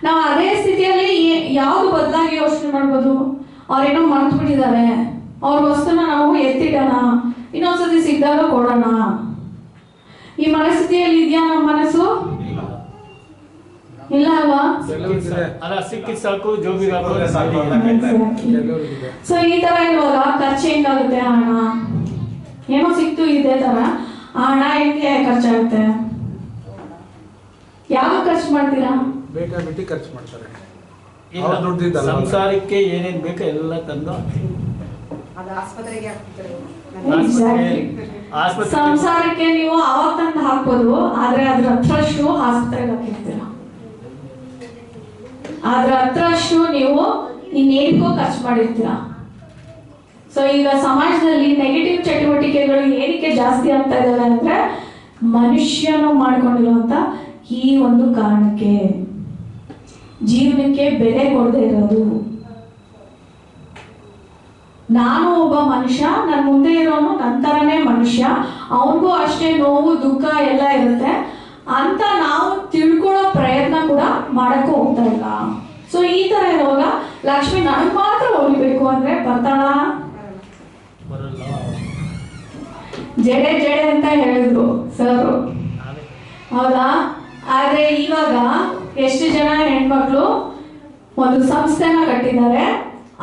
ನಾವು ಅದೇ ಸ್ಥಿತಿಯಲ್ಲಿ ಯಾವ್ದು ಬದಲಾಗಿ ಯೋಚನೆ ಮಾಡ್ಬೋದು? ಅವ್ರೇನೋ ಮರ್ತು ಬಿಟ್ಟಿದ್ದಾರೆ, ಅವ್ರ ವಸ್ತುನ ನಾವು ಎತ್ತಿಡೋಣ, ಇನ್ನೊಂದ್ಸತಿ ಸಿಕ್ಕಿದಾಗ ಕೊಡೋಣ. ಈ ಮನಸ್ಥಿತಿಯಲ್ಲಿ ಇದೆಯಾ ನಮ್ಮ ಮನಸ್ಸು? ಇಲ್ಲ ಅಲ್ವಾ? ಅಲ್ಲ, ಸಿಕ್ಕಿದ್ ಸಾಕು, ಜೋಬಿಗೆ ಹಾಕೋದ್ರೆ ಸಾಕು. ಸೊ ಈ ತರ ಇರುವಾಗ ಖರ್ಚು ಹೆಂಗಾಗುತ್ತೆ? ಹಣ ಏನೋ ಸಿಕ್ತು, ಇದೇ ತರ ಹಣ ಹೆಂಗೆ ಖರ್ಚಾಗುತ್ತೆ? ಯಾವ ಖರ್ಚು ಮಾಡ್ತೀರಾ? ಬೇಕಾಬಿಟ್ಟಿ ಖರ್ಚು ಮಾಡ್ತಾರೆ. ಇಲ್ಲ, ಸಂಸಾರಕ್ಕೆ ಏನೇನ್ ಬೇಕೋ ಎಲ್ಲ ತಂದು ಸಂಸಾರಕ್ಕೆ ನೀವು ಅವಾಗ ತಂದು ಹಾಕ್ಬೋದು, ಆದ್ರೆ ಅದ್ರ ಹತ್ರಷ್ಟು ಆಸ್ಪತ್ರೆಗೆ ಹಾಕಿರ್ತೀರ. ಅದ್ರ ಹತ್ರಷ್ಟು ನೀವು ಇನ್ನೇನಕ್ಕೋ ಖರ್ಚು ಮಾಡಿರ್ತೀರ. ಸೊ ಈಗ ಸಮಾಜದಲ್ಲಿ ನೆಗೆಟಿವ್ ಚಟುವಟಿಕೆಗಳು ಏನಕ್ಕೆ ಜಾಸ್ತಿ ಆಗ್ತಾ ಇದ್ದಾವೆ ಅಂದ್ರೆ ಮನುಷ್ಯನು ಮಾಡ್ಕೊಂಡಿರುವಂತ ಈ ಒಂದು ಕಾರಣಕ್ಕೆ, ಜೀವನಕ್ಕೆ ಬೆಲೆ ಕೊಡದೆ ಇರೋದು. ನಾನು ಒಬ್ಬ ಮನುಷ್ಯ, ನನ್ನ ಮುಂದೆ ಇರೋನು ನನ್ನ ಥರನೇ ಮನುಷ್ಯ, ಅವನಿಗೂ ಅಷ್ಟೇ ನೋವು ದುಃಖ ಎಲ್ಲ ಇರುತ್ತೆ ಅಂತ ನಾವು ತಿಳ್ಕೊಳ್ಳೋ ಪ್ರಯತ್ನ ಕೂಡ ಮಾಡಕ್ಕೂ ಹೋಗ್ತಾ ಇಲ್ಲ. ಸೊ ಈ ತರ ಇರುವಾಗ ಲಕ್ಷ್ಮಿ ನನಗೆ ಮಾತ್ರ ಹೋಗ್ಬೇಕು ಅಂದ್ರೆ ಬರ್ತಾಳ? ಬರಲ್ಲ. ಜಡೆ ಜಡೆ ಅಂತ ಹೇಳಿದ್ರು ಸರ್, ಹೌದಾ? ಆದ್ರೆ ಇವಾಗ ಎಷ್ಟು ಜನ ಹೆಣ್ಮಕ್ಳು ಒಂದು ಸಂಸ್ಥೆನ ಕಟ್ಟಿದ್ದಾರೆ,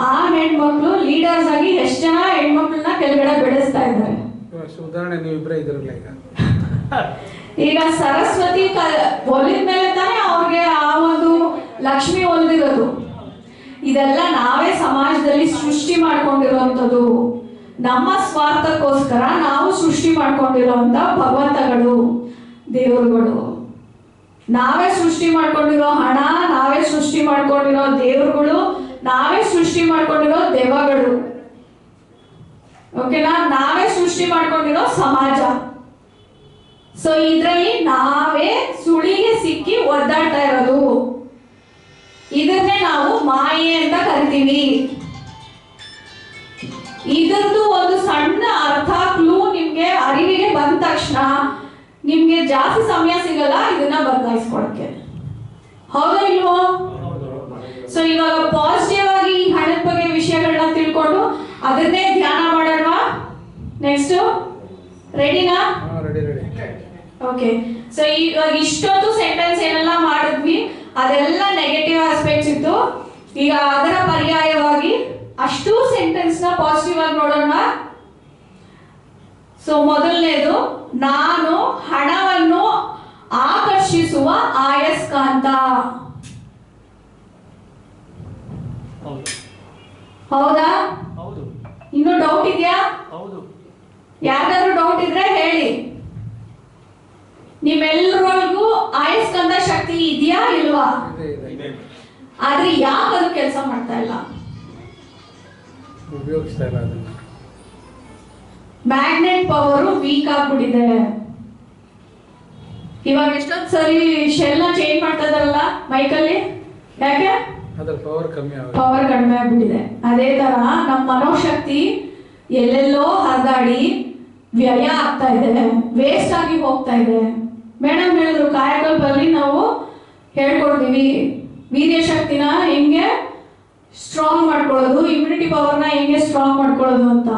ಆ ಹೆಣ್ಮಕ್ಳು ಲೀಡರ್ಸ್ ಆಗಿ ಎಷ್ಟು ಜನ ಹೆಣ್ಮಕ್ಳನ್ನ ಕೆಳಗಡೆ ಬೆಳೆಸ್ತಾ ಇದ್ದಾರೆ. ಉದಾಹರಣೆ ನೀವಿಬ್ಬರೇ ಇದ್ರಲ್ಲ ಈಗ. ಈಗ ಸರಸ್ವತಿ ಹೊಲಿದ ಮೇಲೆ ತಾನೇ ಅವ್ರಿಗೆ ಆ ಒಂದು ಲಕ್ಷ್ಮಿ ಹೊಲಿದಿರೋದು. ಇದೆಲ್ಲ ನಾವೇ ಸಮಾಜದಲ್ಲಿ ಸೃಷ್ಟಿ ಮಾಡ್ಕೊಂಡಿರುವಂಥದ್ದು, ನಮ್ಮ ಸ್ವಾರ್ಥಕ್ಕೋಸ್ಕರ ನಾವು ಸೃಷ್ಟಿ ಮಾಡ್ಕೊಂಡಿರುವಂತ ಭಗವಂತಗಳು, ದೇವರುಗಳು. ನಾವೇ ಸೃಷ್ಟಿ ಮಾಡ್ಕೊಂಡಿರೋ ಹಣ, ನಾವೇ ಸೃಷ್ಟಿ ಮಾಡ್ಕೊಂಡಿರೋ ದೇವರುಗಳು, ನಾವೇ ಸೃಷ್ಟಿ ಮಾಡ್ಕೊಂಡಿರೋ ದೆವ್ವಗಳು, ಓಕೆನಾ? ನಾವೇ ಸೃಷ್ಟಿ ಮಾಡ್ಕೊಂಡಿರೋ ಸಮಾಜ. ಸೊ ಇದರಲ್ಲಿ ನಾವೇ ಸುಳಿಗೆ ಸಿಕ್ಕಿ ಒದ್ದಾಡ್ತಾ ಇರೋದು. ಇದನ್ನೇ ನಾವು ಮಾಯೆ ಅಂತ ಕರಿತೀವಿ. ಇದರದ್ದು ಒಂದು ಸಣ್ಣ ಅರ್ಥ ಕ್ಲೂ ನಿಮ್ಗೆ ಅರಿವಿಗೆ ಬಂದ ತಕ್ಷಣ ನಿಮ್ಗೆ ಜಾಸ್ತಿ ಸಮಯ ಸಿಗಲ್ಲ ಇದನ್ನ ಬದಲಾಯಿಸ್ಕೊಳಕ್ಕೆ, ಹೌದಾ ಇಲ್ವೋ? ಸೊ ಇವಾಗ ಪಾಸಿಟಿವ್ ಆಗಿ ಹಣದ ಬಗ್ಗೆ ವಿಷಯಗಳನ್ನ ತಿಳ್ಕೊಂಡು ಅದನ್ನೇ ಧ್ಯಾನ ಮಾಡೋಣ. ನೆಕ್ಸ್ಟ್ ರೆಡಿನಾ? ರೆಡಿ. ಓಕೆ. ಸೊ ಇವಾಗ ಇಷ್ಟೊಂದು ಸೆಂಟೆನ್ಸ್ ಏನೆಲ್ಲ ಮಾಡಿದ್ವಿ ಅದೆಲ್ಲ ನೆಗೆಟಿವ್ ಆಸ್ಪೆಕ್ಟ್ಸ್ ಇತ್ತು. ಈಗ ಅದರ ಪರ್ಯಾಯವಾಗಿ ಅಷ್ಟು ಸೆಂಟೆನ್ಸ್ ನ ಪಾಸಿಟಿವ್ ಆಗಿ ನೋಡೋಣ. ಸೊ ಮೊದಲನೇದು, ನಾನು ಹಣವನ್ನು ಆಕರ್ಷಿಸುವ ಆಯಸ್ಕಾಂತ. ಹೌದಾ? ಹೌದು. ಇನ್ನು ಡೌಟ್ ಇದೆಯಾ? ಹೌದು. ಯಾರಾದ್ರೂ ಡೌಟ್ ಇದ್ರೆ ಹೇಳಿ. ನಿಮ್ಮೆಲ್ಲರಿಗೂ ಆಯಸ್ಕಾಂತ ಶಕ್ತಿ ಇದೆಯಾ ಇಲ್ವಾ? ಆದ್ರೆ ಯಾಕೆ ಅದು ಕೆಲಸ ಮಾಡ್ತಾ ಇಲ್ಲ? ಉಪಯೋಗಿಸ್ತಾ ಇಲ್ಲ ಅದನ್ನ. ಮ್ಯಾಗ್ನೆಟ್ ಪವರ್ ವೀಕ್ ಆಗ್ಬಿಟ್ಟಿದೆ. ಇವಾಗ ಎಷ್ಟೊಂದು ಸರಿ ಶೆಲ್ ಚೇಂಜ್ ಮಾಡ್ತಾ ಇದಾರಲ್ಲ ಮೈಕಲ್ಲಿ, ಯಾಕೆ? ಅದ್ರ ಪವರ್ ಕಮ್ಮಿ ಆಗುತ್ತೆ. ಪವರ್ ಕಡಿಮೆ ಆಗ್ಬಿಟ್ಟಿದೆ. ಅದೇ ತರ ನಮ್ಮ ಮನೋಶಕ್ತಿ ಎಲ್ಲೆಲ್ಲೋ ಹರಿದಾಡಿ ವ್ಯಯ ಆಗ್ತಾ ಇದೆ, ವೇಸ್ಟ್ ಆಗಿ ಹೋಗ್ತಾ ಇದೆ. ಮೇಡಮ್ ಹೇಳಿದ್ರು ಕಾಯಕಲ್ಪಲ್ಲಿ ನಾವು ಹೇಳ್ಕೊಡ್ತೀವಿ ವೀರ್ಯ ಶಕ್ತಿನ ಹೆಂಗೆ ಸ್ಟ್ರಾಂಗ್ ಮಾಡ್ಕೊಳ್ಳೋದು, ಇಮ್ಯುನಿಟಿ ಪವರ್ನ ಹೆಂಗೆ ಸ್ಟ್ರಾಂಗ್ ಮಾಡ್ಕೊಳ್ಳೋದು ಅಂತ.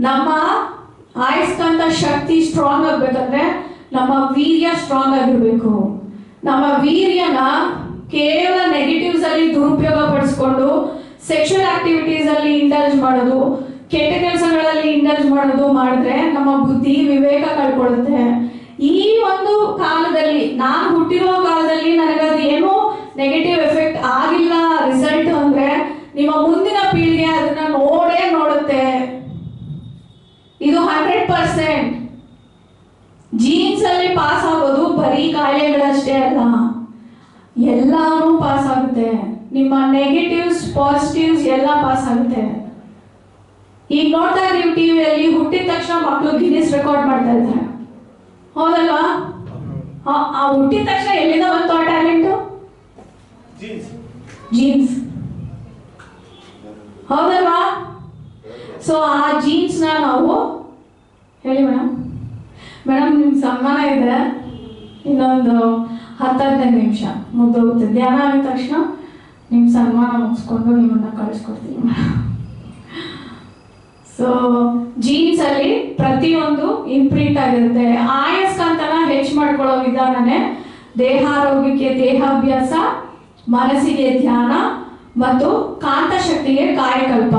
ನಮ್ಮ ಆಯಸ್ಕಾಂತ ಶಕ್ತಿ ಸ್ಟ್ರಾಂಗ್ ಆಗ್ಬೇಕಂದ್ರೆ ನಮ್ಮ ವೀರ್ಯ ಸ್ಟ್ರಾಂಗ್ ಆಗಿರ್ಬೇಕು. ನಮ್ಮ ವೀರ್ಯನ ಕೇವಲ ನೆಗೆಟಿವ್ಸ್ ಅಲ್ಲಿ ದುರುಪಯೋಗ ಪಡಿಸ್ಕೊಂಡು ಸೆಕ್ಷುವಲ್ ಆಕ್ಟಿವಿಟೀಸ್ ಅಲ್ಲಿ ಇಂಡಲ್ಜ್ ಮಾಡೋದು, ಕೆಟ್ಟ ಕೆಲಸಗಳಲ್ಲಿ ಇಂಡಲ್ಜ್ ಮಾಡೋದು ಮಾಡಿದ್ರೆ ನಮ್ಮ ಬುದ್ಧಿ ವಿವೇಕ ಕಳ್ಕೊಳ್ಳುತ್ತೆ. ಈ ಒಂದು ಕಾಲದಲ್ಲಿ, ನಾನು ಹುಟ್ಟಿರುವ ಕಾಲದಲ್ಲಿ ನನಗದು ಏನೂ ನೆಗೆಟಿವ್ ಎಫೆಕ್ಟ್ ಆಗಿಲ್ಲ ರಿಸಲ್ಟ್ ಅಂದ್ರೆ ನಿಮ್ಮ ಮುಂದಿನ ಪೀಳಿಗೆ ಅದನ್ನ ನೋಡೇ ನೋಡುತ್ತೆ. ಇದು 100%. ಜೀನ್ಸ್ ಅಲ್ಲಿ ಪಾಸ್ ಆಗೋದು ಬರೀ ಕಾಯಿಲೆಗಳಷ್ಟೇ ಅಲ್ಲ, ಎಲ್ಲಾನು ಪಾಸ್ ಆಗುತ್ತೆ. ನಿಮ್ಮ ನೆಗೆಟಿವ್ಸ್ ಪಾಸಿಟಿವ್ಸ್ ಎಲ್ಲ ಪಾಸ್ ಆಗುತ್ತೆ. ಈಗ ನೋಡ್ತಾ ಇದೀವಿ ಟಿವಿಯಲ್ಲಿ, ಹುಟ್ಟಿದ ತಕ್ಷಣ ಮಕ್ಕಳು ಗಿನ್ನಿಸ್ ರೆಕಾರ್ಡ್ ಮಾಡ್ತಾ ಇದ್ದಾರೆ, ಹೌದಲ್ವಾ? ಆ ಹುಟ್ಟಿದ ತಕ್ಷಣ ಎಲ್ಲಿಂದ ಬಂತು ಆ ಟ್ಯಾಲೆಂಟ್? ಜೀನ್ಸ್, ಹೌದಲ್ವಾ? ಸೊ ಆ ಜೀನ್ಸ್ ನ ನಾವು ಹೇಳಿ ಮೇಡಮ್. ಮೇಡಮ್ ನಿಮ್ಗೆ ಸನ್ಮಾನ ಇದೆ, ಇನ್ನೊಂದು 10-15 ನಿಮಿಷ ಮುಗ್ದೋಗುತ್ತೆ. ಧ್ಯಾನ ಆಗಿದ ತಕ್ಷಣ ನಿಮ್ಮ ಸನ್ಮಾನ ಮುಗಿಸ್ಕೊಂಡು ನಿಮ್ಮನ್ನ ಕಳಿಸ್ಕೊಡ್ತೀನಿ ಮೇಡಮ್. ಸೊ ಜೀನ್ಸ್ ಅಲ್ಲಿ ಪ್ರತಿಯೊಂದು ಇಂಪ್ರಿಂಟ್ ಆಗಿರುತ್ತೆ. ಆಯಸ್ಕಾಂತನ ಹೆಚ್ಚು ಮಾಡ್ಕೊಳ್ಳೋ ವಿಧಾನನೇ ದೇಹಾರೋಗ್ಯಕ್ಕೆ ದೇಹಾಭ್ಯಾಸ, ಮನಸ್ಸಿಗೆ ಧ್ಯಾನ ಮತ್ತು ಕಾಂತಶಕ್ತಿಗೆ ಕಾಯಕಲ್ಪ.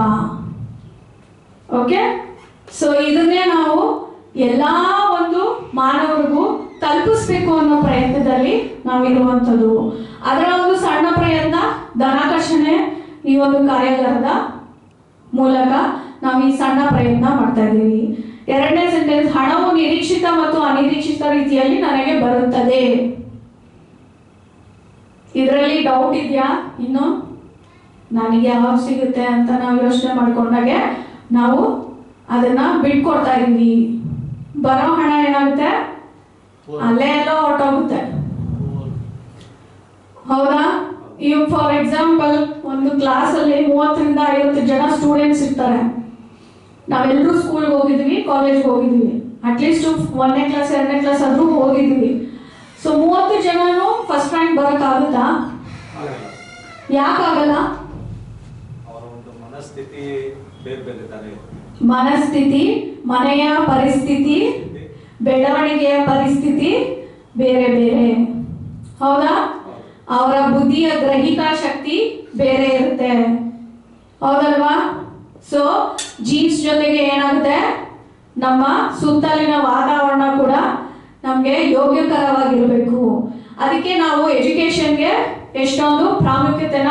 ಓಕೆ. ಸೊ ಇದನ್ನೇ ನಾವು ಎಲ್ಲಾ ಒಂದು ಮಾನವರಿಗೂ ತಲುಪಿಸ್ಬೇಕು ಅನ್ನೋ ಪ್ರಯತ್ನದಲ್ಲಿ ನಾವಿರುವಂಥದ್ದು. ಅದರ ಒಂದು ಸಣ್ಣ ಪ್ರಯತ್ನ ಧನಾಕರ್ಷಣೆ, ಈ ಒಂದು ಕಾರ್ಯಾಗಾರದ ಮೂಲಕ ನಾವು ಈ ಸಣ್ಣ ಪ್ರಯತ್ನ ಮಾಡ್ತಾ ಇದ್ದೀವಿ. ಎರಡನೇ ಸೆಂಟೆನ್ಸ್, ಹಣವು ನಿರೀಕ್ಷಿತ ಮತ್ತು ಅನಿರೀಕ್ಷಿತ ರೀತಿಯಲ್ಲಿ ನನಗೆ ಬರುತ್ತದೆ. ಇದರಲ್ಲಿ ಡೌಟ್ ಇದೆಯಾ? ಇನ್ನು ನನಗೆ ಯಾವಾಗ ಸಿಗುತ್ತೆ ಅಂತ ನಾವು ಯೋಚನೆ ಮಾಡ್ಕೊಂಡಾಗೆ ನಾವು ಅದನ್ನ ಬಿಟ್ಕೊಡ್ತಾ ಇದೀವಿ. ಬರೋ ಹಣ ಏನಾಗುತ್ತೆ, ಅಲ್ಲೇ ಎಲ್ಲೋ ಹೊರಟೋಗುತ್ತೆ. ಹೌದಾ? ಈಗ ಫಾರ್ ಎಕ್ಸಾಂಪಲ್ ಒಂದು ಕ್ಲಾಸಲ್ಲಿ 30ರಿಂದ 50 ಜನ ಸ್ಟೂಡೆಂಟ್ಸ್ ಇರ್ತಾರೆ. ನಾವೆಲ್ಲರೂ ಸ್ಕೂಲ್ಗೆ ಹೋಗಿದ್ವಿ, ಕಾಲೇಜ್ಗೆ ಹೋಗಿದ್ವಿ, ಅಟ್ಲೀಸ್ಟ್ 1ನೇ ಕ್ಲಾಸ್ 2ನೇ ಕ್ಲಾಸ್ ಆದ್ರೂ ಹೋಗಿದ್ವಿ. ಸೊ 30 ಜನನು ಫಸ್ಟ್ ರ್ಯಾಂಕ್ ಬರೋಕ್ಕಾಗುತ್ತಾ? ಯಾಕಾಗಲ್ಲ? ಮನಸ್ಥಿತಿ, ಮನೆಯ ಪರಿಸ್ಥಿತಿ, ಬೆಳವಣಿಗೆಯ ಪರಿಸ್ಥಿತಿ ಬೇರೆ ಬೇರೆ. ಹೌದಾ? ಅವರ ಬುದ್ಧಿಯ ಗ್ರಹಿಕಾ ಶಕ್ತಿ ಬೇರೆ ಇರುತ್ತೆ. ಹೌದಲ್ವಾ? ಸೊ ಜೀನ್ಸ್ ಜೊತೆಗೆ ಏನಾಗುತ್ತೆ, ನಮ್ಮ ಸುತ್ತಲಿನ ವಾತಾವರಣ ಕೂಡ ನಮಗೆ ಯೋಗ್ಯಕರವಾಗಿರಬೇಕು. ಅದಕ್ಕೆ ನಾವು ಎಜುಕೇಶನ್ಗೆ ಎಷ್ಟೊಂದು ಪ್ರಾಮುಖ್ಯತೆನ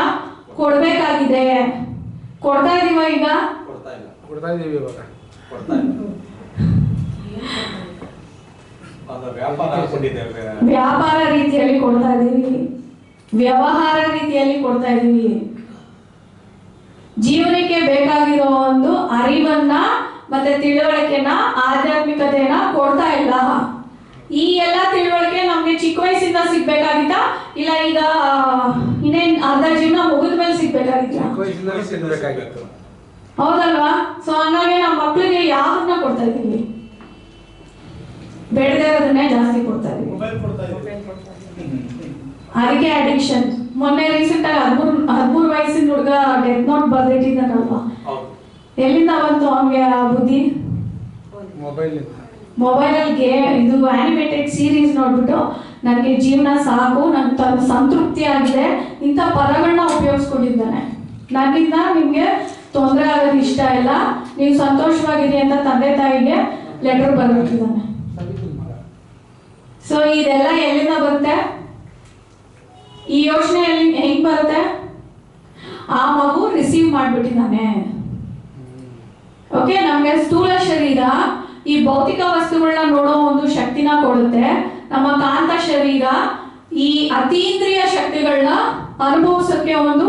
ಕೊಡಬೇಕಾಗಿದೆ. ಕೊಡ್ತಾ ಇದೀವ? ಈಗ ಕೊಡ್ತಾ ಇದೀವಿ. ಇವಾಗ ವ್ಯಾಪಾರ ರೀತಿಯಲ್ಲಿ ಕೊಡ್ತಾ ಇದೀವಿ, ವ್ಯವಹಾರ ರೀತಿಯಲ್ಲಿ ಕೊಡ್ತಾ ಇದೀವಿ. ಜೀವನಕ್ಕೆ ಬೇಕಾಗಿರೋ ಒಂದು ಅರಿವನ್ನ ಮತ್ತೆ ತಿಳುವಳಿಕೆನ, ಆಧ್ಯಾತ್ಮಿಕತೆಯನ್ನ ಕೊಡ್ತಾ ಇಲ್ಲ. ಈ ಎಲ್ಲ ತಿಳುವಳಿಕೆ ನಮ್ಗೆ ಚಿಕ್ಕ ವಯಸ್ಸಿಂದ ಸಿಗ್ಬೇಕಾಗಿತ್ತಾ, ಇಲ್ಲ ಈಗ ಇನ್ನೇನ್ ಅರ್ಧ ಜೀವನ ಮುಗಿದ ಮೇಲೆ ಸಿಗ್ಬೇಕಾಗಿತ್ತ? ಹೌದಲ್ವಾ? ಸೊ ಹಂಗಾಗಿ ನಮ್ಮ ಮಕ್ಕಳಿಗೆ ಯಾವನ್ನ ಕೊಡ್ತಾ ಇದೀವಿ? ಬೇಡದೇ ಇರೋದನ್ನೇ ಜಾಸ್ತಿ ಕೊಡ್ತಾ ಇದೀವಿ. ಅದಕ್ಕೆ ಅಡಿಕ್ಷನ್. ಮೊನ್ನೆ ರೀಸೆಂಟ್ ಆಗಿ 13 ವಯಸ್ಸಿನ ಹುಡುಗ ಡೆತ್ ನೋಟ್ ಬರ್ದಿಟ್ಟಿದ್ದಾನಲ್ವಾ, ಎಲ್ಲಿಂದ ಬಂತು ಅವನಿಗೆ ಆ ಬುದ್ಧಿ? ಮೊಬೈಲಲ್ಲಿ ಗೇಮ್, ಇದು ಆನಿಮೇಟೆಡ್ ಸೀರೀಸ್ ನೋಡ್ಬಿಟ್ಟು ನನಗೆ ಜೀವನ ಸಾಕು, ನನ್ನ ಸಂತೃಪ್ತಿ ಆಗಿದೆ, ಇಂಥ ಪದಗಳನ್ನ ಉಪಯೋಗಿಸ್ಕೊಂಡಿದ್ದಾನೆ. ನನ್ನಿಂದ ನಿಮ್ಗೆ ತೊಂದರೆ ಆಗೋದು ಇಷ್ಟ ಇಲ್ಲ, ನೀವು ಸಂತೋಷವಾಗಿರಿ ಅಂತ ತಂದೆ ತಾಯಿಗೆ ಲೆಟರ್ ಬರ್ಬಿಟ್ಟಿದ್ದಾನೆ. ಸೊ ಇದೆಲ್ಲ ಎಲ್ಲಿಂದ ಬರುತ್ತೆ? ಈ ಯೋಚನೆ ಹೆಂಗ್ ಬರುತ್ತೆ? ಆ ಮಗು ರಿಸೀವ್ ಮಾಡ್ಬಿಟ್ಟಿದ್ದಾನೆ. ಓಕೆ, ನಮ್ಗೆ ಸ್ಥೂಲ ಶರೀರ ಈ ಭೌತಿಕ ವಸ್ತುಗಳನ್ನ ನೋಡೋ ಒಂದು ಶಕ್ತಿನ ಕೊಡುತ್ತೆ. ನಮ್ಮ ಕಾಂತ ಶರೀರ ಈ ಅತೀಂದ್ರಿಯ ಶಕ್ತಿಗಳನ್ನ ಅನುಭವಿಸೋಕೆ ಒಂದು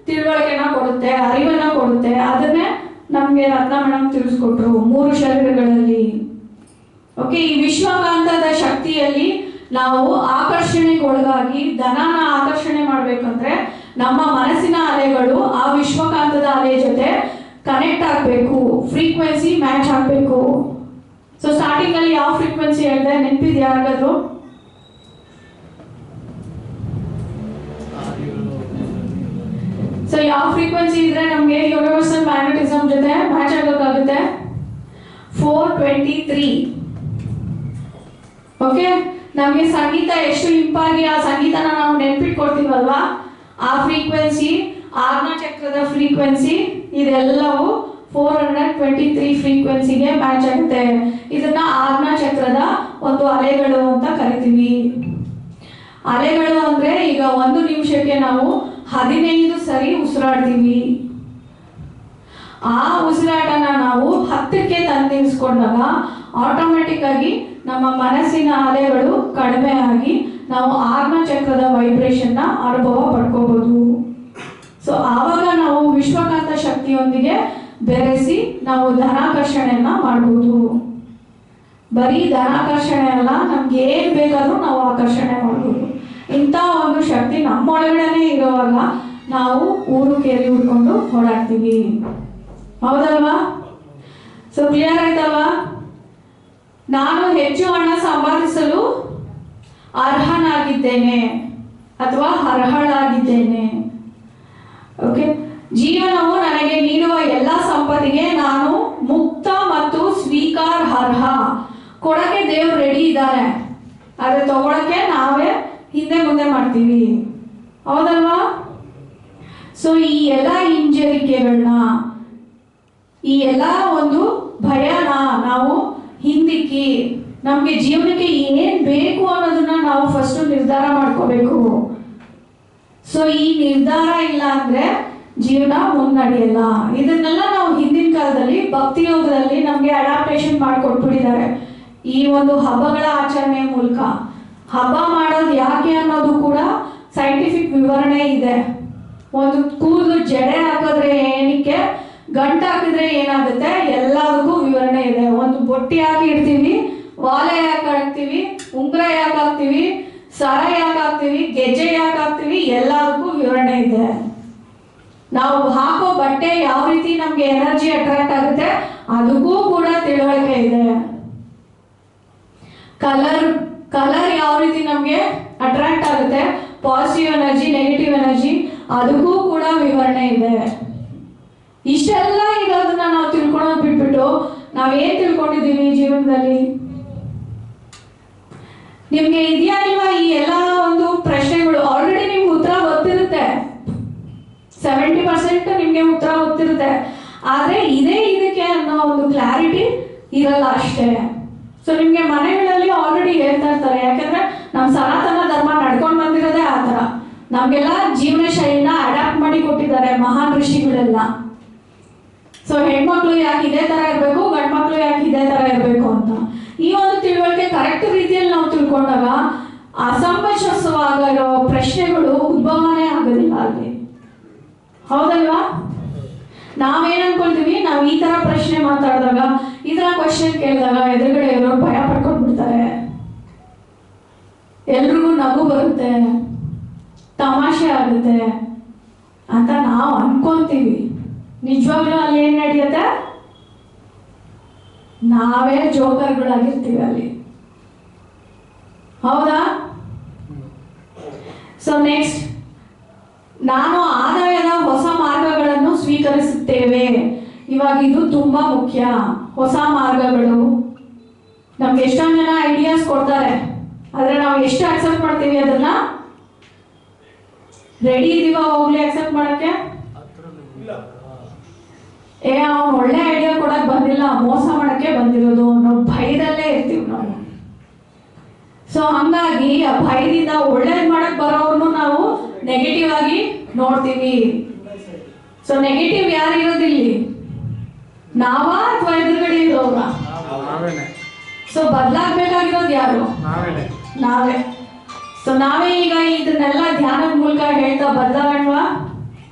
ತಿಳುವಳಿಕೆನ ಕೊಡುತ್ತೆ, ಅರಿವನ್ನ ಕೊಡುತ್ತೆ. ಅದನ್ನೇ ನಮ್ಗೆ ರತ್ನ ಮೇಡಮ್ ತಿಳಿಸ್ಕೊಟ್ರು 3 ಶರೀರಗಳಲ್ಲಿ. ಓಕೆ, ಈ ವಿಶ್ವಕಾಂತದ ಶಕ್ತಿಯಲ್ಲಿ ನಾವು ಆಕರ್ಷಣೆಗೊಳಗಾಗಿ ಧನನ ಆಕರ್ಷಣೆ ಮಾಡ್ಬೇಕಂದ್ರೆ ನಮ್ಮ ಮನಸ್ಸಿನ ಅಲೆಗಳು ಆ ವಿಶ್ವಕಾಂತದ ಅಲೆ ಜೊತೆ ಕನೆಕ್ಟ್ ಆಗಬೇಕು, ಫ್ರೀಕ್ವೆನ್ಸಿ ಮ್ಯಾಚ್ ಆಗಬೇಕು. ಸೊ ಸ್ಟಾರ್ಟಿಂಗ್ ಅಲ್ಲಿ ಯಾವ ಫ್ರೀಕ್ವೆನ್ಸಿ ಹೇಳಿದೆ ನೆನಪಿದೆ ಯಾರಿಗಾದ್ರು? ಸೊ ಯಾವ ಫ್ರೀಕ್ವೆನ್ಸಿ ಇದ್ರೆ ನಮಗೆ ಯೂನಿವರ್ಸಲ್ ಮ್ಯಾಗ್ನೆಟಿಸಮ್ ಜೊತೆ ಮ್ಯಾಚ್ ಆಗೋಕ್ಕಾಗುತ್ತೆ? 423. ಓಕೆ, ನಮಗೆ ಸಂಗೀತ ಎಷ್ಟು ಇಂಪಾಗಿ ಆ ಸಂಗೀತನ ನಾವು ನೆನ್ಪಿಟ್ಕೊಡ್ತೀವಲ್ವಾ, ಆ ಫ್ರೀಕ್ವೆನ್ಸಿ, ಆಜ್ಞಾ ಚಕ್ರದ ಫ್ರೀಕ್ವೆನ್ಸಿ, ಇದೆಲ್ಲವೂ 423 ಫ್ರೀಕ್ವೆನ್ಸಿಗೆ ಮ್ಯಾಚ್ ಆಗುತ್ತೆ. ಇದನ್ನ ಆಜ್ಞಾ ಚಕ್ರದ ಒಂದು ಅಲೆಗಳು ಅಂತ ಕರಿತೀವಿ. ಅಲೆಗಳು ಅಂದ್ರೆ ಈಗ 1 ನಿಮಿಷಕ್ಕೆ ನಾವು 15 ಸರಿ ಉಸಿರಾಡ್ತೀವಿ. ಆ ಉಸಿರಾಟನ ನಾವು 10ಕ್ಕೆ ತಂದಿರಿಸ್ಕೊಂಡಾಗ ಆಟೋಮೆಟಿಕ್ ಆಗಿ ನಮ್ಮ ಮನಸ್ಸಿನ ಅಲೆಗಳು ಕಡಿಮೆ ಆಗಿ ನಾವು ಆಜ್ಞಾ ಚಕ್ರದ ವೈಬ್ರೇಷನ್ ನ ಅನುಭವ ಪಡ್ಕೋಬಹುದು. ಸೊ ಆವಾಗ ನಾವು ವಿಶ್ವಕಾಂತ ಶಕ್ತಿಯೊಂದಿಗೆ ಬೆರೆಸಿ ನಾವು ಧನಾಕರ್ಷಣೆಯನ್ನ ಮಾಡಬಹುದು. ಬರೀ ಧನಾಕರ್ಷಣೆ ಅಲ್ಲ, ನಮ್ಗೆ ಏನ್ ಬೇಕಾದ್ರೂ ನಾವು ಆಕರ್ಷಣೆ ಮಾಡಬಹುದು. ಇಂಥ ಒಂದು ಶಕ್ತಿ ನಮ್ಮೊಳಗಡೆನೆ ಇರುವಾಗ ನಾವು ಊರು ಕೇರಿ ಹುಡ್ಕೊಂಡು ಓಡಾಡ್ತೀವಿ. ಹೌದಲ್ವಾ? ಸೊ ಕ್ಲಿಯರ್ ಆಯ್ತಲ್ವಾ? ನಾನು ಹೆಚ್ಚು ಹಣ ಸಂಪಾದಿಸಲು ಅರ್ಹನಾಗಿದ್ದೇನೆ ಅಥವಾ ಅರ್ಹಳಾಗಿದ್ದೇನೆ. ಓಕೆ, ಜೀವನವು ನನಗೆ ನೀಡುವ ಎಲ್ಲ ಸಂಪತ್ತಿಗೆ ನಾನು ಮುಕ್ತ ಮತ್ತು ಸ್ವೀಕಾರಾರ್ಹ. ಕೊಡಕ್ಕೆ ದೇವ್ರು ರೆಡಿ ಇದ್ದಾರೆ, ಆದ್ರೆ ತಗೊಳಕ್ಕೆ ನಾವೇ ಹಿಂದೆ ಮುಂದೆ ಮಾಡ್ತೀವಿ. ಹೌದಲ್ವಾ? ಸೊ ಈ ಎಲ್ಲ ಹಿಂಜರಿಕೆಗಳನ್ನ, ಈ ಎಲ್ಲ ಒಂದು ಭಯನ ನಾವು ಹಿಂದಿಕ್ಕಿ ನಮ್ಗೆ ಜೀವನಕ್ಕೆ ಏನ್ ಬೇಕು ಅನ್ನೋದನ್ನ ನಾವು ಫಸ್ಟ್ ನಿರ್ಧಾರ ಮಾಡ್ಕೋಬೇಕು. ಸೊ ಈ ನಿರ್ಧಾರ ಇಲ್ಲ ಅಂದ್ರೆ ಜೀವನ ಮುನ್ನಡೆಯಲ್ಲ. ಇದನ್ನೆಲ್ಲ ನಾವು ಹಿಂದಿನ ಕಾಲದಲ್ಲಿ ಭಕ್ತಿ ಯೋಗದಲ್ಲಿ ನಮ್ಗೆ ಅಡಾಪ್ಟೇಷನ್ ಮಾಡಿಕೊಟ್ಬಿಟ್ಟಿದ್ದಾರೆ. ಈ ಒಂದು ಹಬ್ಬಗಳ ಆಚರಣೆ ಮೂಲಕ ಹಬ್ಬ ಮಾಡೋದು ಯಾಕೆ ಅನ್ನೋದು ಕೂಡ ಸೈಂಟಿಫಿಕ್ ವಿವರಣೆ ಇದೆ. ಒಂದು ಕೂದಲು ಜಡೆ ಹಾಕಿದ್ರೆ ಏನಕ್ಕೆ ಗಂಟು ಹಾಕಿದ್ರೆ ಏನಾಗುತ್ತೆ, ಎಲ್ಲದಕ್ಕೂ ವಿವರಣೆ ಇದೆ. ಒಂದು ಬೊಟ್ಟಿ ಹಾಕಿ ಇಡ್ತೀವಿ, ವಾಲೆ ಯಾಕೆ ಹಾಕ್ತೀವಿ, ಉಂಗುರ ಯಾಕೆ ಹಾಕ್ತೀವಿ, ಸರ ಯಾಕೆ ಹಾಕ್ತೀವಿ, ಗೆಜ್ಜೆ ಯಾಕೆ ಹಾಕ್ತೀವಿ, ಎಲ್ಲದಕ್ಕೂ ವಿವರಣೆ ಇದೆ. ನಾವು ಹಾಕೋ ಬಟ್ಟೆ ಯಾವ ರೀತಿ ನಮ್ಗೆ ಎನರ್ಜಿ ಅಟ್ರಾಕ್ಟ್ ಆಗುತ್ತೆ ಅದಕ್ಕೂ ಕೂಡ ತಿಳುವಳಿಕೆ ಇದೆ. ಕಲರ್ ಯಾವ ರೀತಿ ನಮ್ಗೆ ಅಟ್ರಾಕ್ಟ್ ಆಗುತ್ತೆ, ಪಾಸಿಟಿವ್ ಎನರ್ಜಿ, ನೆಗೆಟಿವ್ ಎನರ್ಜಿ, ಅದಕ್ಕೂ ಕೂಡ ವಿವರಣೆ ಇದೆ. ಇಷ್ಟೆಲ್ಲ ಇರೋದನ್ನ ನಾವು ತಿಳ್ಕೊಳ್ಳೋದು ಬಿಟ್ಬಿಟ್ಟು ನಾವೇನ್ ತಿಳ್ಕೊಂಡಿದೀವಿ ಜೀವನದಲ್ಲಿ? ನಿಮ್ಗೆ ಇದೆಯಾ ಇಲ್ವಾ ಈ ಎಲ್ಲ ಒಂದು ಪ್ರಶ್ನೆಗಳು? ಆಲ್ರೆಡಿ ನಿಮ್ಗೆ ಉತ್ತರ ಗೊತ್ತಿರುತ್ತೆ, 70% ನಿಮ್ಗೆ ಉತ್ತರ ಗೊತ್ತಿರುತ್ತೆ. ಆದ್ರೆ ಇದಕ್ಕೆ ಅನ್ನೋ ಒಂದು ಕ್ಲಾರಿಟಿ ಇರಲ್ಲ ಅಷ್ಟೇ. ಸೊ ನಿಮ್ಗೆ ಮನೆಗಳಲ್ಲಿ ಆಲ್ರೆಡಿ ಹೇಳ್ತಾ ಇರ್ತಾರೆ, ಯಾಕಂದ್ರೆ ನಮ್ಮ ಸನಾತನ ಧರ್ಮ ನಡ್ಕೊಂಡು ಬಂದಿರೋದೇ ಆ ಥರ. ನಮ್ಗೆಲ್ಲ ಜೀವನ ಶೈಲಿನ ಅಡಾಪ್ಟ್ ಮಾಡಿ ಕೊಟ್ಟಿದ್ದಾರೆ ಮಹಾನ್ ಋಷಿಗಳೆಲ್ಲ. ಸೊ ಹೆಣ್ಮಕ್ಳು ಯಾಕೆ ಇದೇ ತರ ಇರಬೇಕು, ಗಂಡು ಮಕ್ಳು ಯಾಕೆ ಇದೇ ತರ ಇರಬೇಕು ಅಂತ ಈ ಒಂದು ತಿಳುವಳಿಕೆ ಕರೆಕ್ಟ್ ರೀತಿಯಲ್ಲಿ ನಾವು ತಿಳ್ಕೊಂಡಾಗ ಅಸಮಂಜಸವಾಗಿರೋ ಪ್ರಶ್ನೆಗಳು ಉದ್ಭವನೇ ಆಗೋದಿಲ್ಲ ಅಲ್ಲಿ. ಹೌದಲ್ವಾ? ನಾವೇನ್ ಅನ್ಕೊಳ್ತೀವಿ, ನಾವು ಈ ತರ ಪ್ರಶ್ನೆ ಮಾತಾಡಿದಾಗ, ಈ ತರ ಕ್ವಶನ್ ಕೇಳಿದಾಗ ಎದುರುಗಡೆ ಇರೋರು ಭಯ ಪಡ್ಕೊಂಡು ಬಿಡ್ತಾರೆ, ಎಲ್ರಿಗೂ ನಗು ಬರುತ್ತೆ, ತಮಾಷೆ ಆಗುತ್ತೆ ಅಂತ ನಾವು ಅನ್ಕೊಂತೀವಿ. ನಿಜವಾಗ್ಲೂ ಅಲ್ಲಿ ಏನ್ ನಡೆಯುತ್ತೆ, ನಾವೇ ಜೋಕರ್ಗಳಾಗಿರ್ತೀವಿ ಅಲ್ಲಿ. ಹೌದಾ? ಸೊ ನೆಕ್ಸ್ಟ್, ನಾನು ಆದಾಯದ ಹೊಸ ಮಾರ್ಗಗಳನ್ನು ಸ್ವೀಕರಿಸುತ್ತೇವೆ. ಇವಾಗ ಇದು ತುಂಬಾ ಮುಖ್ಯ. ಹೊಸ ಮಾರ್ಗಗಳು ನಮ್ಗೆ ಎಷ್ಟೊಂದು ಜನ ಐಡಿಯಾಸ್ ಕೊಡ್ತಾರೆ, ಆದ್ರೆ ನಾವು ಎಷ್ಟು ಅಕ್ಸೆಪ್ಟ್ ಮಾಡ್ತೀವಿ ಅದನ್ನ? ರೆಡಿ ಇದೀವ ಹೋಗ್ಲಿ ಅಕ್ಸೆಪ್ಟ್ ಮಾಡಕ್ಕೆ? ಅವ್ನು ಒಳ್ಳೆ ಐಡಿಯಾ ಕೊಡಕ್ ಬಂದಿಲ್ಲ, ಮೋಸ ಮಾಡಕ್ಕೆ ಬಂದಿರೋದು ಅನ್ನೋ ಭಯದಲ್ಲೇ ಇರ್ತೀವಿ ನಾವು. ಸೊ ಹಂಗಾಗಿ ಆ ಭಯದಿಂದ ಒಳ್ಳೇದ್ ಮಾಡಕ್ ಬರೋರ್ನು ನಾವು ನೆಗೆಟಿವ್ ಆಗಿ ನೋಡ್ತೀವಿ. ಸೊ ನೆಗೆಟಿವ್ ಯಾರು ಇರೋದಿಲ್ಲಿ? ನಾವಾ ಅಥವಾ ಎದುರುಗಡೆ ಇರೋರ? ಸೊ ಬದಲಾಗಬೇಕಾಗಿರೋದು ಯಾರು? ನಾವೇ. ಸೊ ನಾವೇ ಈಗ ಇದನ್ನೆಲ್ಲ ಧ್ಯಾನದ ಮೂಲಕ ಹೇಳ್ತಾ ಬದಲಾವಣವಾ?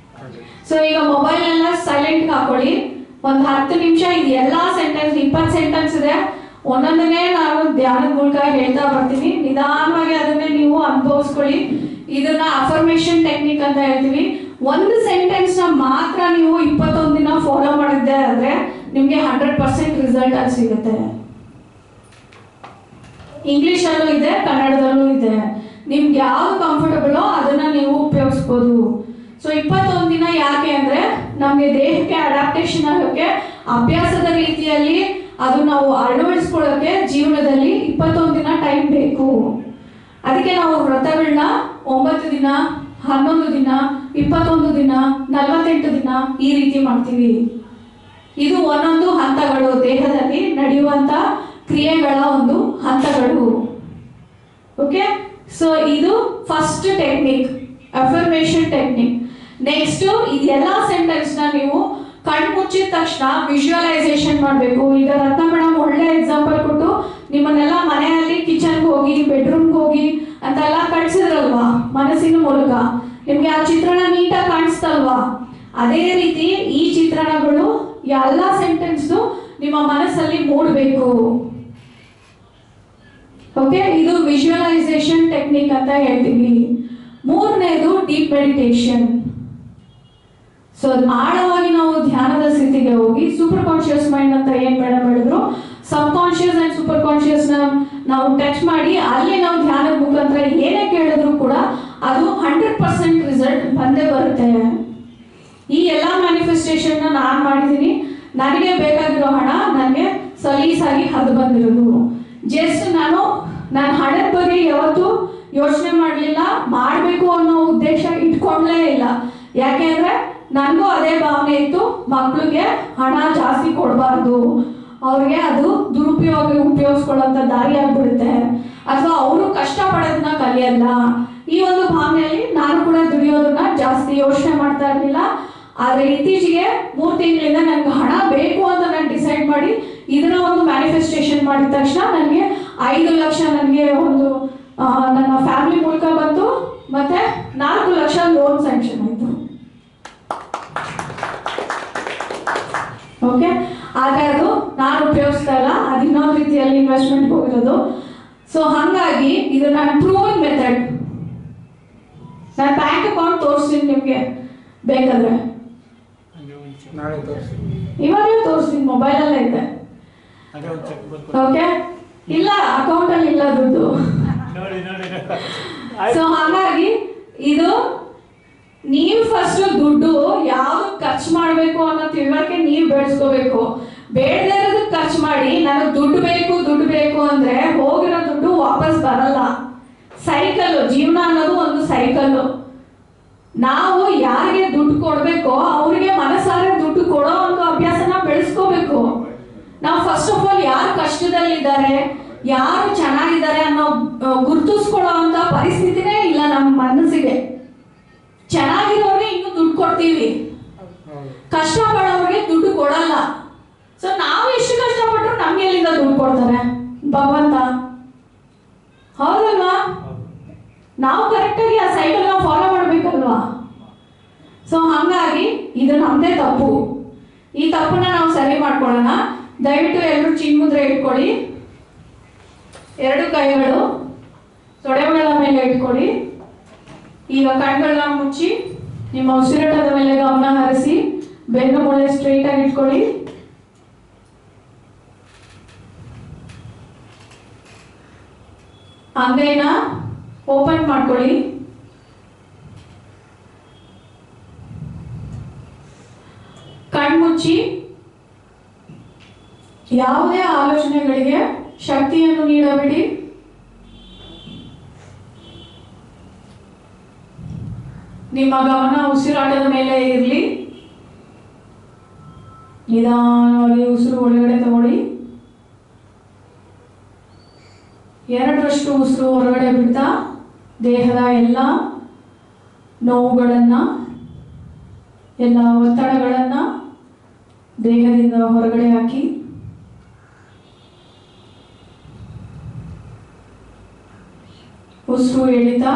ಸೊ ಈಗ ಮೊಬೈಲ್ ಎಲ್ಲ ಸೈಲೆಂಟ್ ಹಾಕೊಳ್ಳಿ, ಒಂದು 10 ನಿಮಿಷ ಇದು ಎಲ್ಲಾ ಸೆಂಟೆನ್ಸ್ 20 ಸೆಂಟೆನ್ಸ್ ಇದೆ, ಒಂದೊಂದನ್ನೇ ನಾನು ಧ್ಯಾನದ ಮೂಲಕ ಹೇಳ್ತಾ ಬರ್ತೀನಿ. ನಿಧಾನವಾಗಿ ಅದನ್ನೇ ನೀವು ಅನುಭವಿಸ್ಕೊಳ್ಳಿ. ಇದನ್ನ ಅಫರ್ಮೇಶನ್ ಟೆಕ್ನಿಕ್ ಅಂತ ಹೇಳ್ತೀವಿ. ಒಂದು ಸೆಂಟೆನ್ಸ್ ನ ಮಾತ್ರ ನೀವು 21 ದಿನ ಫಾಲೋ ಮಾಡಿದ್ದೆ ಆದ್ರೆ ನಿಮ್ಗೆ 100% ರಿಸಲ್ಟ್ ಅಲ್ಲಿ ಸಿಗುತ್ತೆ. ಇಂಗ್ಲಿಷ್ ಅಲ್ಲೂ ಇದೆ, ಕನ್ನಡದಲ್ಲೂ ಇದೆ. ನಿಮ್ಗೆ ಯಾವ್ದು ಕಂಫರ್ಟಬಲ್ ಅದನ್ನ ನೀವು ಉಪಯೋಗಿಸ್ಬೋದು. ಸೊ 21 ದಿನ ಯಾಕೆ ಅಂದ್ರೆ ನಮ್ಗೆ ದೇಹಕ್ಕೆ ಅಡಾಪ್ಟೇಷನ್ ಆಗೋಕ್ಕೆ, ಅಭ್ಯಾಸದ ರೀತಿಯಲ್ಲಿ ಅದು ನಾವು ಅಳವಡಿಸ್ಕೊಳ್ಳೋಕೆ ಜೀವನದಲ್ಲಿ 21 ದಿನ ಟೈಮ್ ಬೇಕು. ಅದಕ್ಕೆ ನಾವು ವ್ರತಗಳನ್ನ 9 ದಿನ, 11 ದಿನ, 21 ದಿನ, 48 ದಿನ ಈ ರೀತಿ ಮಾಡ್ತೀವಿ. ಇದು ಒಂದೊಂದು ಹಂತಗಳು, ದೇಹದಲ್ಲಿ ನಡೆಯುವಂತ ಕ್ರಿಯೆಗಳ ಒಂದು ಹಂತಗಳು. ಓಕೆ, ಸೊ ಇದು first technique, affirmation technique. Next, ಇದೆಲ್ಲ ಸೆಂಟೆನ್ಸ್ ನ ನೀವು ಕಣ್ಮುಚ್ಚಿದ ತಕ್ಷಣ ವಿಜುವಲೈಸೇಷನ್ ಮಾಡಬೇಕು. ಈಗ ರತ್ನ ಮೇಡಮ್ ಒಳ್ಳೆ ಎಕ್ಸಾಂಪಲ್ ಕೊಟ್ಟು ನಿಮ್ಮನ್ನೆಲ್ಲ ಮನೆಯಲ್ಲಿ ಕಿಚನ್ಗೆ ಹೋಗಿ, ಬೆಡ್ರೂಮ್ಗೆ ಹೋಗಿ ಅಂತೆಲ್ಲ ಕಳಿಸಿದ್ರಲ್ವಾ ಮನಸ್ಸಿನ ಮೂಲಕ, ನಿಮ್ಗೆ ಆ ಚಿತ್ರಣ ನೀಟಾಗಿ ಕಾಣಿಸ್ತಲ್ವಾ? ಅದೇ ರೀತಿ ಈ ಚಿತ್ರಣಗಳು ಎಲ್ಲ ಸೆಂಟೆನ್ಸ್ ನಿಮ್ಮ ಮನಸ್ಸಲ್ಲಿ ಮೂಡಬೇಕು. ಓಕೆ, ಇದು ವಿಜುವಲೈಸೇಷನ್ ಟೆಕ್ನಿಕ್ ಅಂತ ಹೇಳ್ತೀವಿ. ಮೂರನೇದು ಡೀಪ್ ಮೆಡಿಟೇಷನ್. ಸೊ ಆಳವಾಗಿ ನಾವು ಧ್ಯಾನದ ಸ್ಥಿತಿಗೆ ಹೋಗಿ, ಸೂಪರ್ ಕಾನ್ಶಿಯಸ್ ಮೈಂಡ್ ಅಂತ ಏನ್ ಮೇಡಮ್ ಹೇಳಿದ್ರು, ಸಬ್ ಕಾನ್ಶಿಯಸ್ ಅಂಡ್ ಸೂಪರ್ ಕಾನ್ಶಿಯಸ್ ನಾವು ಟಚ್ ಮಾಡಿ ಅಲ್ಲಿ ನಾವು ಧ್ಯಾನದ ಮುಖಾಂತರ ಏನೇ ಕೇಳಿದ್ರು ಕೂಡ ಅದು 100% ರಿಸಲ್ಟ್ ಬಂದೇ ಬರುತ್ತೆ. ಈ ಎಲ್ಲ ಮ್ಯಾನಿಫೆಸ್ಟೇಷನ್ ನಾನು ಮಾಡಿದ್ದೀನಿ. ನನಗೆ ಬೇಕಾಗಿರೋ ಹಣ ನನಗೆ ಸಲೀಸಾಗಿ ಹರಿದು ಬಂದಿರೋದು. ಜಸ್ಟ್ ನಾನು ಹಣದ ಬಗ್ಗೆ ಯಾವತ್ತೂ ಯೋಚನೆ ಮಾಡಲಿಲ್ಲ, ಮಾಡಬೇಕು ಅನ್ನೋ ಉದ್ದೇಶ ಇಟ್ಕೊಂಡ್ಲೇ ಇಲ್ಲ. ಯಾಕೆಂದ್ರೆ ನನಗೂ ಅದೇ ಭಾವನೆ ಇತ್ತು, ಮಕ್ಕಳಿಗೆ ಹಣ ಜಾಸ್ತಿ ಕೊಡಬಾರ್ದು, ಅವ್ರಿಗೆ ಅದು ಉಪಯೋಗಿಸ್ಕೊಳ್ಳೋಂಥ ದಾರಿ ಆಗ್ಬಿಡುತ್ತೆ, ಅಥವಾ ಅವರು ಕಷ್ಟ ಪಡೋದನ್ನ ಕಲಿಯಲ್ಲ. ಈ ಒಂದು ಭಾವನೆಯಲ್ಲಿ ನಾನು ಕೂಡ ದುಡಿಯೋದನ್ನ ಜಾಸ್ತಿ ಯೋಚನೆ ಮಾಡ್ತಾ ಇರಲಿಲ್ಲ. ಆದ್ರೆ ಇತ್ತೀಚೆಗೆ 3 ತಿಂಗಳಿಂದ ನನಗೆ ಹಣ ಬೇಕು ಅಂತ ನಾನು ಡಿಸೈಡ್ ಮಾಡಿ ಇದನ್ನ ಒಂದು ಮ್ಯಾನಿಫೆಸ್ಟೇಷನ್ ಮಾಡಿದ ತಕ್ಷಣ ನನಗೆ 5 ಲಕ್ಷ ನನಗೆ ಒಂದು ನನ್ನ ಫ್ಯಾಮಿಲಿ ಮೂಲಕ ಬಂತು, ಮತ್ತೆ 4 ಲಕ್ಷ ಲೋನ್ ಸ್ಯಾಂಕ್ಷನ್ ಆಯಿತು. ಓಕೆ. ಆದರೆ ಅದು ನಾನು ಉಪಯೋಗಿಸ್ತಾ ಇಲ್ಲ, ಅದು ಇನ್ನೊಂದು ರೀತಿಯಲ್ಲಿ ಇನ್ವೆಸ್ಟ್ಮೆಂಟ್ ಹೋಗಿರೋದು. ಸೊ ಹಾಗಾಗಿ ಇದು ನನ್ನ ಪ್ರೂವನ್ ಮೆಥಡ್. ನಾನು ಬ್ಯಾಂಕ್ ಅಕೌಂಟ್ ತೋರಿಸ್ತೀನಿ ನಿಮಗೆ ಬೇಕಾದ್ರೆ, ನಾಳೆ ತೋರಿಸಿ. ಇವಾಗಲೇ ತೋರಿಸ್ತೀನಿ, ಮೊಬೈಲಲ್ಲೇ ಇದೆ. ಅದೇ ಒಂದು ಚೆಕ್ ಬರ್ಕೊಂಡು ಓಕೆ. ಇಲ್ಲ, ಅಕೌಂಟಲ್ಲಿ ಇಲ್ಲ ದುಡ್ಡು. ನೋಡಿ ನೋಡಿ ಸೊ ಹಾಗಾಗಿ ಇದು ನೀವು ಫಸ್ಟ್ ದುಡ್ಡು ಯಾವ್ದು ಖರ್ಚು ಮಾಡಬೇಕು ಅನ್ನೋ ತಿಳುವಳಿಕೆ ನೀವು ಬೆಳೆಸ್ಕೋಬೇಕು. ಬೇಡದೇ ಇರೋದಕ್ಕೆ ಖರ್ಚು ಮಾಡಿ ನನಗೆ ದುಡ್ಡು ಬೇಕು ಅಂದ್ರೆ ಹೋಗಿರೋ ದುಡ್ಡು ವಾಪಸ್ ಬರಲ್ಲ. ಸೈಕಲ್, ಜೀವನ ಅನ್ನೋದು ಒಂದು ಸೈಕಲ್. ನಾವು ಯಾರಿಗೆ ದುಡ್ಡು ಕೊಡಬೇಕೋ ಅವ್ರಿಗೆ ಮನಸಾರೆ ದುಡ್ಡು ಕೊಡೋ ಒಂದು ಅಭ್ಯಾಸನ ಬೆಳೆಸ್ಕೋಬೇಕು. ನಾವು ಫಸ್ಟ್ ಆಫ್ ಆಲ್ ಯಾರು ಕಷ್ಟದಲ್ಲಿದ್ದಾರೆ, ಯಾರು ಚೆನ್ನಾಗಿದ್ದಾರೆ ಅನ್ನೋ ಗುರುತಿಸ್ಕೊಳ್ಳೋ ಅಂತ ಪರಿಸ್ಥಿತಿನೇ ಇಲ್ಲ ನಮ್ಮ ಮನಸ್ಸಿಗೆ. ಚೆನ್ನಾಗಿರೋರಿಗೆ ಇನ್ನೂ ದುಡ್ಡು ಕೊಡ್ತೀವಿ, ಕಷ್ಟಪಡೋರಿಗೆ ದುಡ್ಡು ಕೊಡಲ್ಲ. ಸೊ ನಾವು ಎಷ್ಟು ಕಷ್ಟಪಟ್ಟರು ನಮ್ಗೆ ಎಲ್ಲಿಂದ ದುಡ್ಡು ಕೊಡ್ತಾರೆ ಭಗವಂತ? ಹೌದಲ್ವಾ? ನಾವು ಕರೆಕ್ಟಾಗಿ ಆ ಸೈಕಲ್ ನಾವು ಫಾಲೋ ಮಾಡ್ಬೇಕಲ್ವಾ? ಸೊ ಹಾಗಾಗಿ ಇದು ನಮ್ದೇ ತಪ್ಪು. ಈ ತಪ್ಪನ್ನ ನಾವು ಸರಿ ಮಾಡ್ಕೊಳ್ಳೋಣ. ದಯವಿಟ್ಟು ಎಲ್ಲರೂ ಚಿನ್ಮುದ್ರೆ ಇಟ್ಕೊಳ್ಳಿ. ಎರಡು ಕೈಗಳು ತೊಡೆಗಳ ಮೇಲೆ ಇಟ್ಕೊಳ್ಳಿ. ಈಗ ಕಣ್ಗಳನ್ನ ಮುಚ್ಚಿ ನಿಮ್ಮ ಉಸಿರಾಟದ ಮೇಲೆ ಗಮನ ಹರಿಸಿ ಬೆನ್ನು ಮೂಳೆ ಸ್ಟ್ರೈಟ್ ಆಗಿ ಇಟ್ಕೊಳ್ಳಿ. ಅಂಗೈನ ಓಪನ್ ಮಾಡ್ಕೊಳ್ಳಿ. ಕಣ್ಮುಚ್ಚಿ ಯಾವುದೇ ಆಲೋಚನೆಗಳಿಗೆ ಶಕ್ತಿಯನ್ನು ನೀಡಬೇಡಿ. ನಿಮ್ಮ ಗಮನ ಉಸಿರಾಟದ ಮೇಲೆ ಇರಲಿ. ನಿಧಾನವಾಗಿ ಉಸಿರು ಒಳಗಡೆ ತಗೊಳ್ಳಿ. 2ರಷ್ಟು ಉಸಿರು ಹೊರಗಡೆ ಬಿಡ್ತಾ ದೇಹದ ಎಲ್ಲ ನೋವುಗಳನ್ನು, ಎಲ್ಲ ಒತ್ತಡಗಳನ್ನು ದೇಹದಿಂದ ಹೊರಗಡೆ ಹಾಕಿ. ಉಸಿರು ಎಳಿತಾ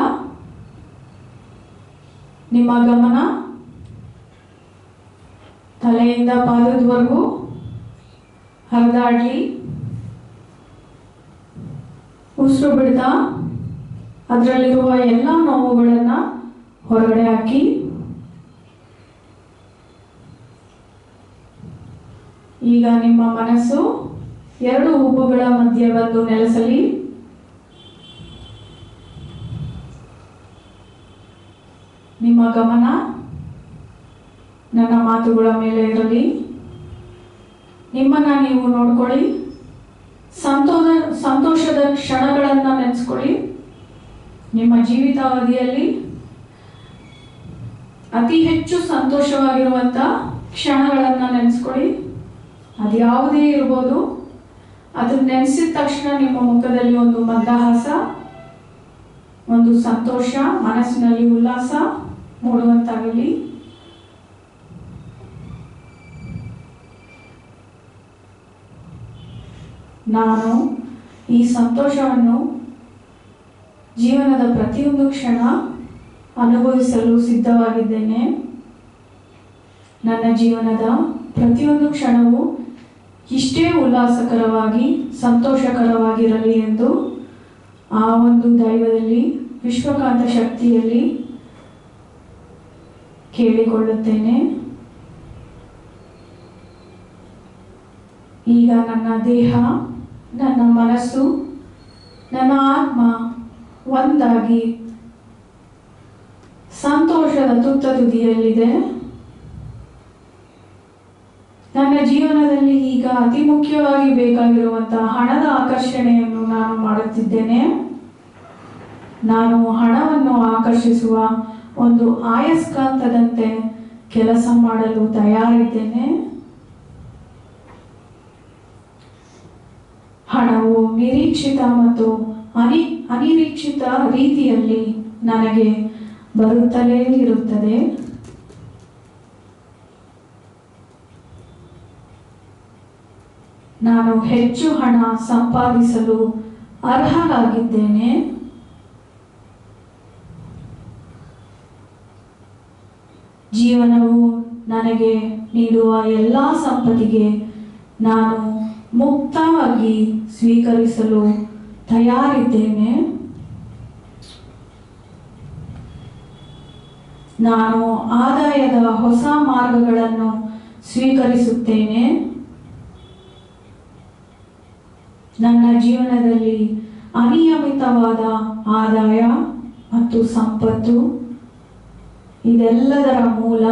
ನಿಮ್ಮ ಗಮನ ತಲೆಯಿಂದ ಪಾದದವರೆಗೂ ಹರಿದಾಡಲಿ. ಉಸಿರು ಬಿಡ್ತಾ ಅದರಲ್ಲಿರುವ ಎಲ್ಲ ನೋವುಗಳನ್ನು ಹೊರಗಡೆ ಹಾಕಿ. ಈಗ ನಿಮ್ಮ ಮನಸ್ಸು 2 ಹುಬ್ಬುಗಳ ಮಧ್ಯೆ ಬಂದು ನೆಲೆಸಲಿ. ನಿಮ್ಮ ಗಮನ ನನ್ನ ಮಾತುಗಳ ಮೇಲೆ ಇರಲಿ. ನಿಮ್ಮನ್ನ ನೀವು ನೋಡ್ಕೊಳ್ಳಿ. ಸಂತೋಷದ ಕ್ಷಣಗಳನ್ನು ನೆನೆಸ್ಕೊಳ್ಳಿ. ನಿಮ್ಮ ಜೀವಿತಾವಧಿಯಲ್ಲಿ ಅತಿ ಹೆಚ್ಚು ಸಂತೋಷವಾಗಿರುವಂಥ ಕ್ಷಣಗಳನ್ನು ನೆನೆಸ್ಕೊಳ್ಳಿ. ಅದು ಯಾವುದೇ ಇರ್ಬೋದು. ಅದನ್ನ ನೆನೆಸಿದ ತಕ್ಷಣ ನಿಮ್ಮ ಮುಖದಲ್ಲಿ ಒಂದು ಮಂದಹಾಸ, ಒಂದು ಸಂತೋಷ, ಮನಸ್ಸಿನಲ್ಲಿ ಉಲ್ಲಾಸ ಮೂಡುವಂತಾಗಲಿ. ನಾನು ಈ ಸಂತೋಷವನ್ನು ಜೀವನದ ಪ್ರತಿಯೊಂದು ಕ್ಷಣ ಅನುಭವಿಸಲು ಸಿದ್ಧವಾಗಿದ್ದೇನೆ. ನನ್ನ ಜೀವನದ ಪ್ರತಿಯೊಂದು ಕ್ಷಣವೂ ಇಷ್ಟೇ ಉಲ್ಲಾಸಕರವಾಗಿ ಸಂತೋಷಕರವಾಗಿರಲಿ ಎಂದು ಆ ಒಂದು ದೈವದಲ್ಲಿ, ವಿಶ್ವಕಾಂತ ಶಕ್ತಿಯಲ್ಲಿ ಕೇಳಿಕೊಳ್ಳುತ್ತೇನೆ. ಈಗ ನನ್ನ ದೇಹ, ನನ್ನ ಮನಸ್ಸು, ನನ್ನ ಆತ್ಮ ಒಂದಾಗಿ ಸಂತೋಷದ ತುತ್ತ ತುದಿಯಲ್ಲಿದೆ. ನನ್ನ ಜೀವನದಲ್ಲಿ ಈಗ ಅತಿ ಮುಖ್ಯವಾಗಿ ಬೇಕಾಗಿರುವಂತಹ ಹಣದ ಆಕರ್ಷಣೆಯನ್ನು ನಾನು ಮಾಡುತ್ತಿದ್ದೇನೆ. ನಾನು ಹಣವನ್ನು ಆಕರ್ಷಿಸುವ ಒಂದು ಆಯಸ್ಕಾಂತದಂತೆ ಕೆಲಸ ಮಾಡಲು ತಯಾರಿದ್ದೇನೆ. ಹಣವು ನಿರೀಕ್ಷಿತ ಮತ್ತು ಅನಿರೀಕ್ಷಿತ ರೀತಿಯಲ್ಲಿ ನನಗೆ ಬರುತ್ತಲೇ ಇರುತ್ತದೆ. ನಾನು ಹೆಚ್ಚು ಹಣ ಸಂಪಾದಿಸಲು ಅರ್ಹರಾಗಿದ್ದೇನೆ. ಜೀವನವು ನನಗೆ ನೀಡುವ ಎಲ್ಲ ಸಂಪತ್ತಿಗೆ ನಾನು ಮುಕ್ತವಾಗಿ ಸ್ವೀಕರಿಸಲು ತಯಾರಿದ್ದೇನೆ. ನಾನು ಆದಾಯದ ಹೊಸ ಮಾರ್ಗಗಳನ್ನು ಸ್ವೀಕರಿಸುತ್ತೇನೆ. ನನ್ನ ಜೀವನದಲ್ಲಿ ಅನಿಯಮಿತವಾದ ಆದಾಯ ಮತ್ತು ಸಂಪತ್ತು ಇದೆಲ್ಲದರ ಮೂಲ.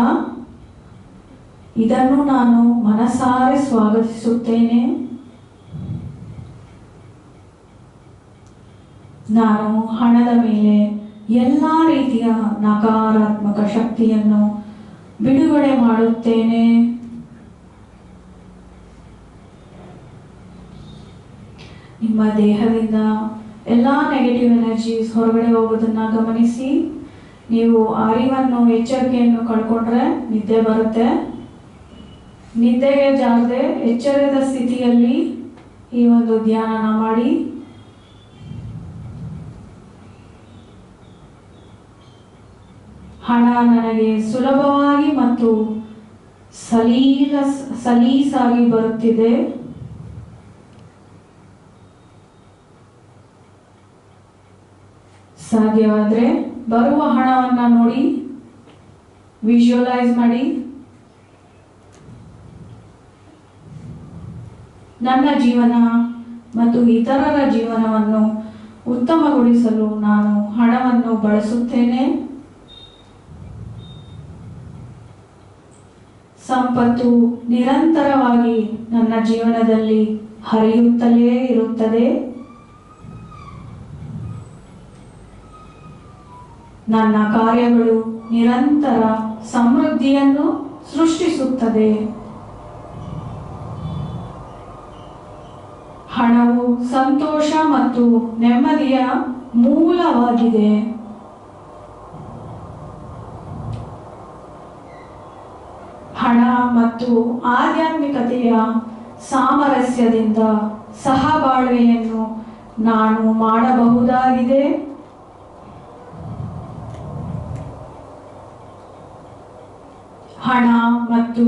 ಇದನ್ನು ನಾನು ಮನಸಾರೆ ಸ್ವಾಗತಿಸುತ್ತೇನೆ. ನಾನು ಹಣದ ಮೇಲೆ ಎಲ್ಲ ರೀತಿಯ ನಕಾರಾತ್ಮಕ ಶಕ್ತಿಯನ್ನು ಬಿಡುಗಡೆ ಮಾಡುತ್ತೇನೆ. ನಿಮ್ಮ ದೇಹದಿಂದ ಎಲ್ಲ ನೆಗೆಟಿವ್ ಎನರ್ಜೀಸ್ ಹೊರಗಡೆ ಹೋಗೋದನ್ನ ಗಮನಿಸಿ. ನೀವು ಅರಿವನ್ನು ಎಚ್ಚರಿಕೆಯನ್ನು ಕಳ್ಕೊಂಡ್ರೆ ನಿದ್ದೆ ಬರುತ್ತೆ. ನಿದ್ದೆಗೆ ಜಾರದೆ ಎಚ್ಚರದ ಸ್ಥಿತಿಯಲ್ಲಿ ಈ ಒಂದು ಧ್ಯಾನನ ಮಾಡಿ. ಹಣ ನನಗೆ ಸುಲಭವಾಗಿ ಮತ್ತು ಸಲೀಸಾಗಿ ಬರುತ್ತಿದೆ. ಸಾಧ್ಯವಾದರೆ ಬರುವ ಹಣವನ್ನು ನೋಡಿ ವಿಜುವಲೈಸ್ ಮಾಡಿ. ನನ್ನ ಜೀವನ ಮತ್ತು ಇತರರ ಜೀವನವನ್ನು ಉತ್ತಮಗೊಳಿಸಲು ನಾನು ಹಣವನ್ನು ಬಳಸುತ್ತೇನೆ. ಸಂಪತ್ತು ನಿರಂತರವಾಗಿ ನನ್ನ ಜೀವನದಲ್ಲಿ ಹರಿಯುತ್ತಲೇ ಇರುತ್ತದೆ. ನನ್ನ ಕಾರ್ಯಗಳು ನಿರಂತರ ಸಮೃದ್ಧಿಯನ್ನು ಸೃಷ್ಟಿಸುತ್ತದೆ. ಹಣವು ಸಂತೋಷ ಮತ್ತು ನೆಮ್ಮದಿಯ ಮೂಲವಾಗಿದೆ. ಹಣ ಮತ್ತು ಆಧ್ಯಾತ್ಮಿಕತೆಯ ಸಾಮರಸ್ಯದಿಂದ ಸಹಬಾಳ್ವೆಯನ್ನು ನಾನು ಮಾಡಬಹುದಾಗಿದೆ. ಹಣ ಮತ್ತು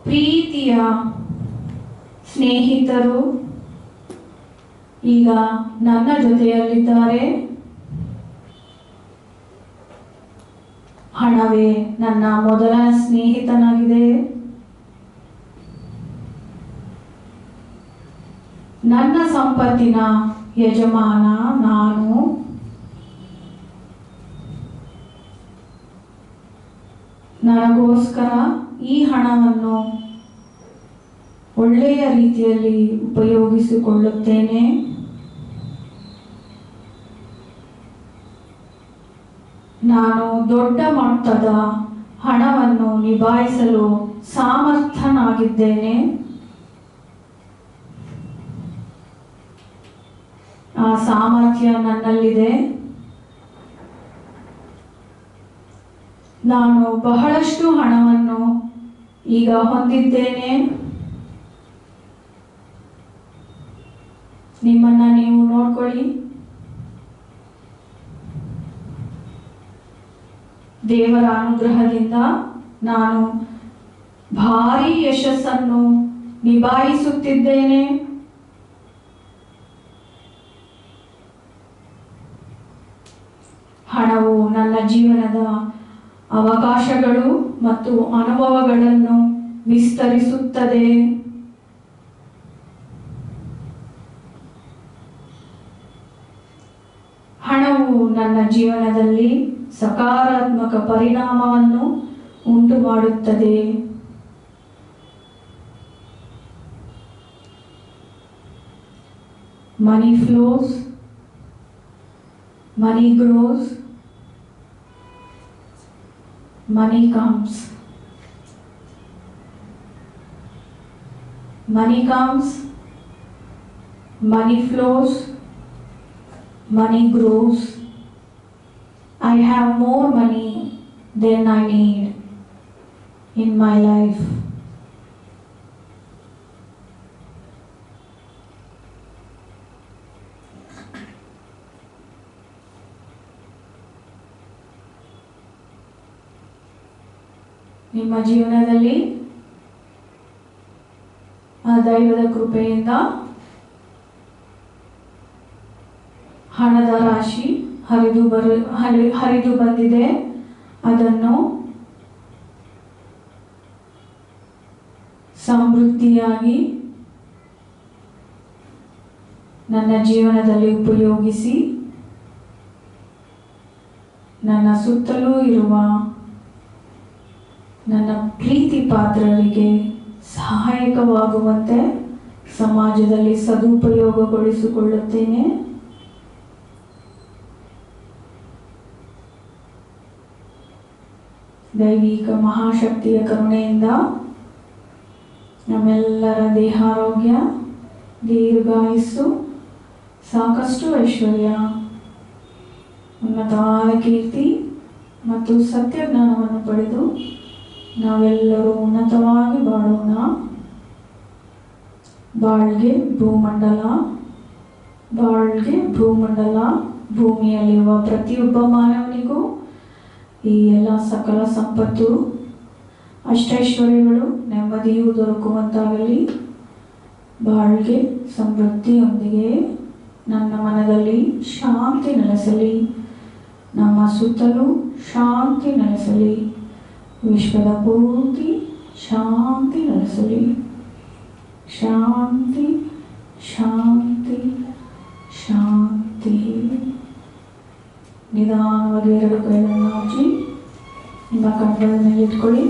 ಪ್ರೀತಿಯ ಸ್ನೇಹಿತರು ಈಗ ನನ್ನ ಜೊತೆಯಲ್ಲಿದ್ದಾರೆ. ಹಣವೇ ನನ್ನ ಮೊದಲ ಸ್ನೇಹಿತನಾಗಿದೆ. ನನ್ನ ಸಂಪತ್ತಿನ ಯಜಮಾನ ನಾನು. ನನಗೋಸ್ಕರ ಈ ಹಣವನ್ನು ಒಳ್ಳೆಯ ರೀತಿಯಲ್ಲಿ ಉಪಯೋಗಿಸಿಕೊಳ್ಳುತ್ತೇನೆ. ನಾನು ದೊಡ್ಡ ಮೊತ್ತದ ಹಣವನ್ನು ನಿಭಾಯಿಸಲು ಸಮರ್ಥನಾಗಿದ್ದೇನೆ. ಆ ಸಾಮರ್ಥ್ಯ ನನ್ನಲ್ಲಿದೆ. ನಾನು ಬಹಳಷ್ಟು ಹಣವನ್ನು ಈಗ ಹೊಂದಿದ್ದೇನೆ. ನಿಮ್ಮನ್ನ ನೀವು ನೋಡ್ಕೊಳ್ಳಿ. ದೇವರ ಅನುಗ್ರಹದಿಂದ ನಾನು ಭಾರಿ ಯಶಸ್ಸನ್ನು ನಿಭಾಯಿಸುತ್ತಿದ್ದೇನೆ. ಹಣವು ನನ್ನ ಜೀವನದ ಅವಕಾಶಗಳು ಮತ್ತು ಅನುಭವಗಳನ್ನು ವಿಸ್ತರಿಸುತ್ತದೆ. ಹಣವು ನನ್ನ ಜೀವನದಲ್ಲಿ ಸಕಾರಾತ್ಮಕ ಪರಿಣಾಮವನ್ನು ಉಂಟು ಮಾಡುತ್ತದೆ. Money flows, money grows, money comes. Money comes, money flows, money grows. I have more money than I need in my life. ನಿಮ್ಮ ಜೀವನದಲ್ಲಿ ಆ ದೈವದ ಕೃಪೆಯಿಂದ ಹಣದ ರಾಶಿ ಹರಿದು ಬಂದಿದೆ. ಅದನ್ನು ಸಮೃದ್ಧಿಯಾಗಿ ನನ್ನ ಜೀವನದಲ್ಲಿ ಉಪಯೋಗಿಸಿ ನನ್ನ ಸುತ್ತಲೂ ಇರುವ ನನ್ನ ಪ್ರೀತಿ ಪಾತ್ರರಿಗೆ ಸಹಾಯಕವಾಗುವಂತೆ ಸಮಾಜದಲ್ಲಿ ಸದುಪಯೋಗಗೊಳಿಸಿಕೊಳ್ಳುತ್ತೇನೆ. ದೈವಿಕ ಮಹಾಶಕ್ತಿಯ ಕರುಣೆಯಿಂದ ನಮ್ಮೆಲ್ಲರ ದೇಹಾರೋಗ್ಯ, ದೀರ್ಘಾಯುಸ್ಸು, ಸಾಕಷ್ಟು ಐಶ್ವರ್ಯ, ಉನ್ನತವಾದ ಕೀರ್ತಿ ಮತ್ತು ಸತ್ಯಜ್ಞಾನವನ್ನು ಪಡೆದು ನಾವೆಲ್ಲರೂ ಉನ್ನತವಾಗಿ ಬಾಳೋಣ. ಬಾಳ್ಗೆ ಭೂಮಂಡಲ, ಬಾಳ್ಗೆ ಭೂಮಂಡಲ. ಭೂಮಿಯಲ್ಲಿರುವ ಪ್ರತಿಯೊಬ್ಬ ಮಾನವನಿಗೂ ಈ ಎಲ್ಲ ಸಕಲ ಸಂಪತ್ತು, ಅಷ್ಟೈಶ್ವರ್ಯಗಳು, ನೆಮ್ಮದಿಯೂ ದೊರಕುವಂತಾಗಲಿ. ಬಾಳ್ಗೆ ಸಮೃದ್ಧಿಯೊಂದಿಗೆ ನನ್ನ ಮನದಲ್ಲಿ ಶಾಂತಿ ನೆಲೆಸಲಿ, ನಮ್ಮ ಸುತ್ತಲೂ ಶಾಂತಿ ನೆಲೆಸಲಿ, ವಿಶ್ವದ ಪೂರ್ತಿ ಶಾಂತಿ ನೆಲೆಸಲಿ. ಶಾಂತಿ ಶಾಂತಿ ಶಾಂತಿ. ನಿಧಾನವಾಗಿ ಎರಡು ಕೈಗಳನ್ನು ಹಚ್ಚಿ ನಿಮ್ಮ ಕಣ್ಣುಗಳ ಮೇಲೆ ಇಟ್ಕೊಳ್ಳಿ.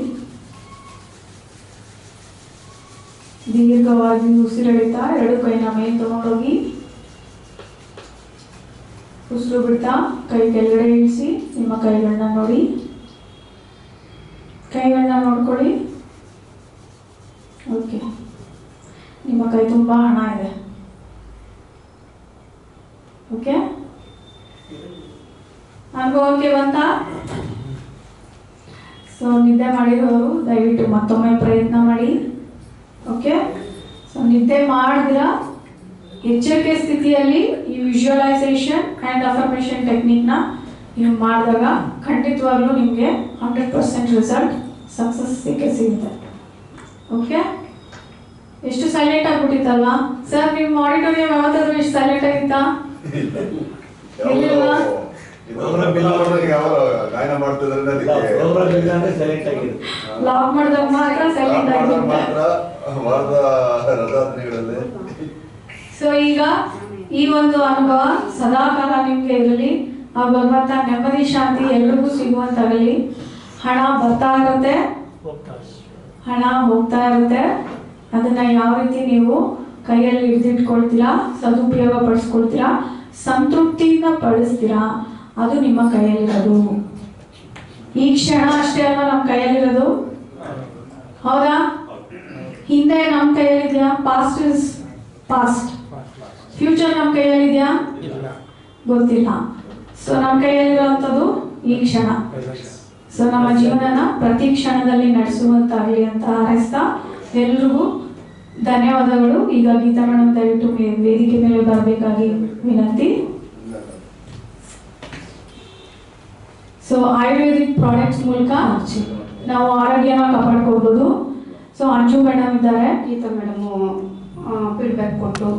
ದೀರ್ಘವಾಗಿ ಉಸಿರೆಳಿತಾ ಎರಡು ಕೈನ ಮೇಲೆ ತಗೊಂಡೋಗಿ ಉಸಿರು ಬಿಡ್ತಾ ಕೈ ಕೆಳಗಡೆ ಇಳಿಸಿ ನಿಮ್ಮ ಕೈಗಳನ್ನ ನೋಡಿ, ಕೈಗಳನ್ನ ನೋಡ್ಕೊಳ್ಳಿ. ಓಕೆ, ನಿಮ್ಮ ಕೈ ತುಂಬ ಹಣ ಇದೆ. ಓಕೆ, ಅನುಭವಕ್ಕೆ ಬಂತ? ಸೊ ನಿದ್ದೆ ಮಾಡಿರೋರು ದಯವಿಟ್ಟು ಮತ್ತೊಮ್ಮೆ ಪ್ರಯತ್ನ ಮಾಡಿ. ಓಕೆ, ಸೊ ನಿದ್ದೆ ಮಾಡಿದ್ರ ಎಚ್ಚರಿಕೆ ಸ್ಥಿತಿಯಲ್ಲಿ ಈ ವಿಜುವಲೈಸೇಷನ್ ಆ್ಯಂಡ್ ಅಫರ್ಮೇಷನ್ ಟೆಕ್ನಿಕ್ನ ನೀವು ಮಾಡಿದಾಗ ಖಂಡಿತವಾಗ್ಲೂ ನಿಮಗೆ 100% ರಿಸಲ್ಟ್ ಸಕ್ಸಸ್ ಸಿಗುತ್ತೆ. ಓಕೆ, ಎಷ್ಟು ಸೈಲೆಂಟ್ ಆಗ್ಬಿಟ್ಟಿತ್ತಲ್ವಾ ಸರ್? ನಿಮ್ಮ ಆಡಿಟೋರಿಯಂ ಯಾವತ್ತಾದ್ರೂ ಎಷ್ಟು ಸೈಲೆಂಟ್ ಆಗಿತ್ತಾ? ಇರ್ಲಿಲ್ವಾ? ಲಾಕ್ ಮಾಡಿದಾಗ ಮಾತ್ರ ಸೈಲೆಂಟ್ ಆಗಿರುತ್ತೆ. ಸೊ ಈಗ ಈ ಒಂದು ಅನುಭವ ಸದಾಕಾಲ ನಿಮ್ಗೆ ಇರಲಿ. ಆ ಭಗವಂತ ನೆಮ್ಮದಿ ಶಾಂತಿ ಎಲ್ರಿಗೂ ಸಿಗುವಂತಾಗಲಿ. ಹಣ ಬರ್ತಾ ಇರುತ್ತೆ, ಹಣ ಹೋಗ್ತಾ ಇರುತ್ತೆ. ಅದನ್ನ ಯಾವ ರೀತಿ ನೀವು ಕೈಯಲ್ಲಿ ಹಿಡಿದಿಟ್ಕೊಳ್ತೀರಾ, ಸದುಪಯೋಗ ಪಡಿಸ್ಕೊಳ್ತೀರಾ, ಸಂತೃಪ್ತಿಯಿಂದ ಬಳಸ್ತೀರಾ, ಅದು ನಿಮ್ಮ ಕೈಯಲ್ಲಿರೋದು. ಈ ಕ್ಷಣ ಅಷ್ಟೇ ಅಲ್ವಾ ನಮ್ಮ ಕೈಯಲ್ಲಿರೋದು, ಹೌದಾ? ಹಿಂದೆ ನಮ್ಮ ಕೈಯಲ್ಲಿದೆಯಾ? ಪಾಸ್ಟ್ ಇಸ್ ಪಾಸ್ಟ್, ಫ್ಯೂಚರ್ ನಮ್ಮ ಕೈಯಲ್ಲಿದೆಯಾ? ಗೊತ್ತಿಲ್ಲ. ಸೊ ನಮ್ಮ ಕೈಯಲ್ಲಿರುವಂಥದ್ದು ಈ ಕ್ಷಣ. ಸೊ ನಮ್ಮ ಜೀವನನ ಪ್ರತಿ ಕ್ಷಣದಲ್ಲಿ ನಡೆಸುವಂತಾಗಲಿ ಅಂತ ಹಾರೈಸ್ತಾ ಎಲ್ರಿಗೂ ಧನ್ಯವಾದಗಳು. ಈಗ ಗೀತಾ ಮೇಡಮ್ ದಯವಿಟ್ಟು ವೇದಿಕೆ ಮೇಲೆ ಬರಬೇಕಾಗಿ ವಿನಂತಿ. ಸೊ ಆಯುರ್ವೇದಿಕ್ ಪ್ರಾಡಕ್ಟ್ಸ್ ಮೂಲಕ ನಾವು ಆರೋಗ್ಯನ ಕಾಪಾಡ್ಕೋಬಹುದು. ಸೊ ಅಂಜು ಮೇಡಮ್ ಇದ್ದಾರೆ, ಗೀತಾ ಮೇಡಮ್ ಫೀಡ್ಬ್ಯಾಕ್ ಕೊಟ್ಟು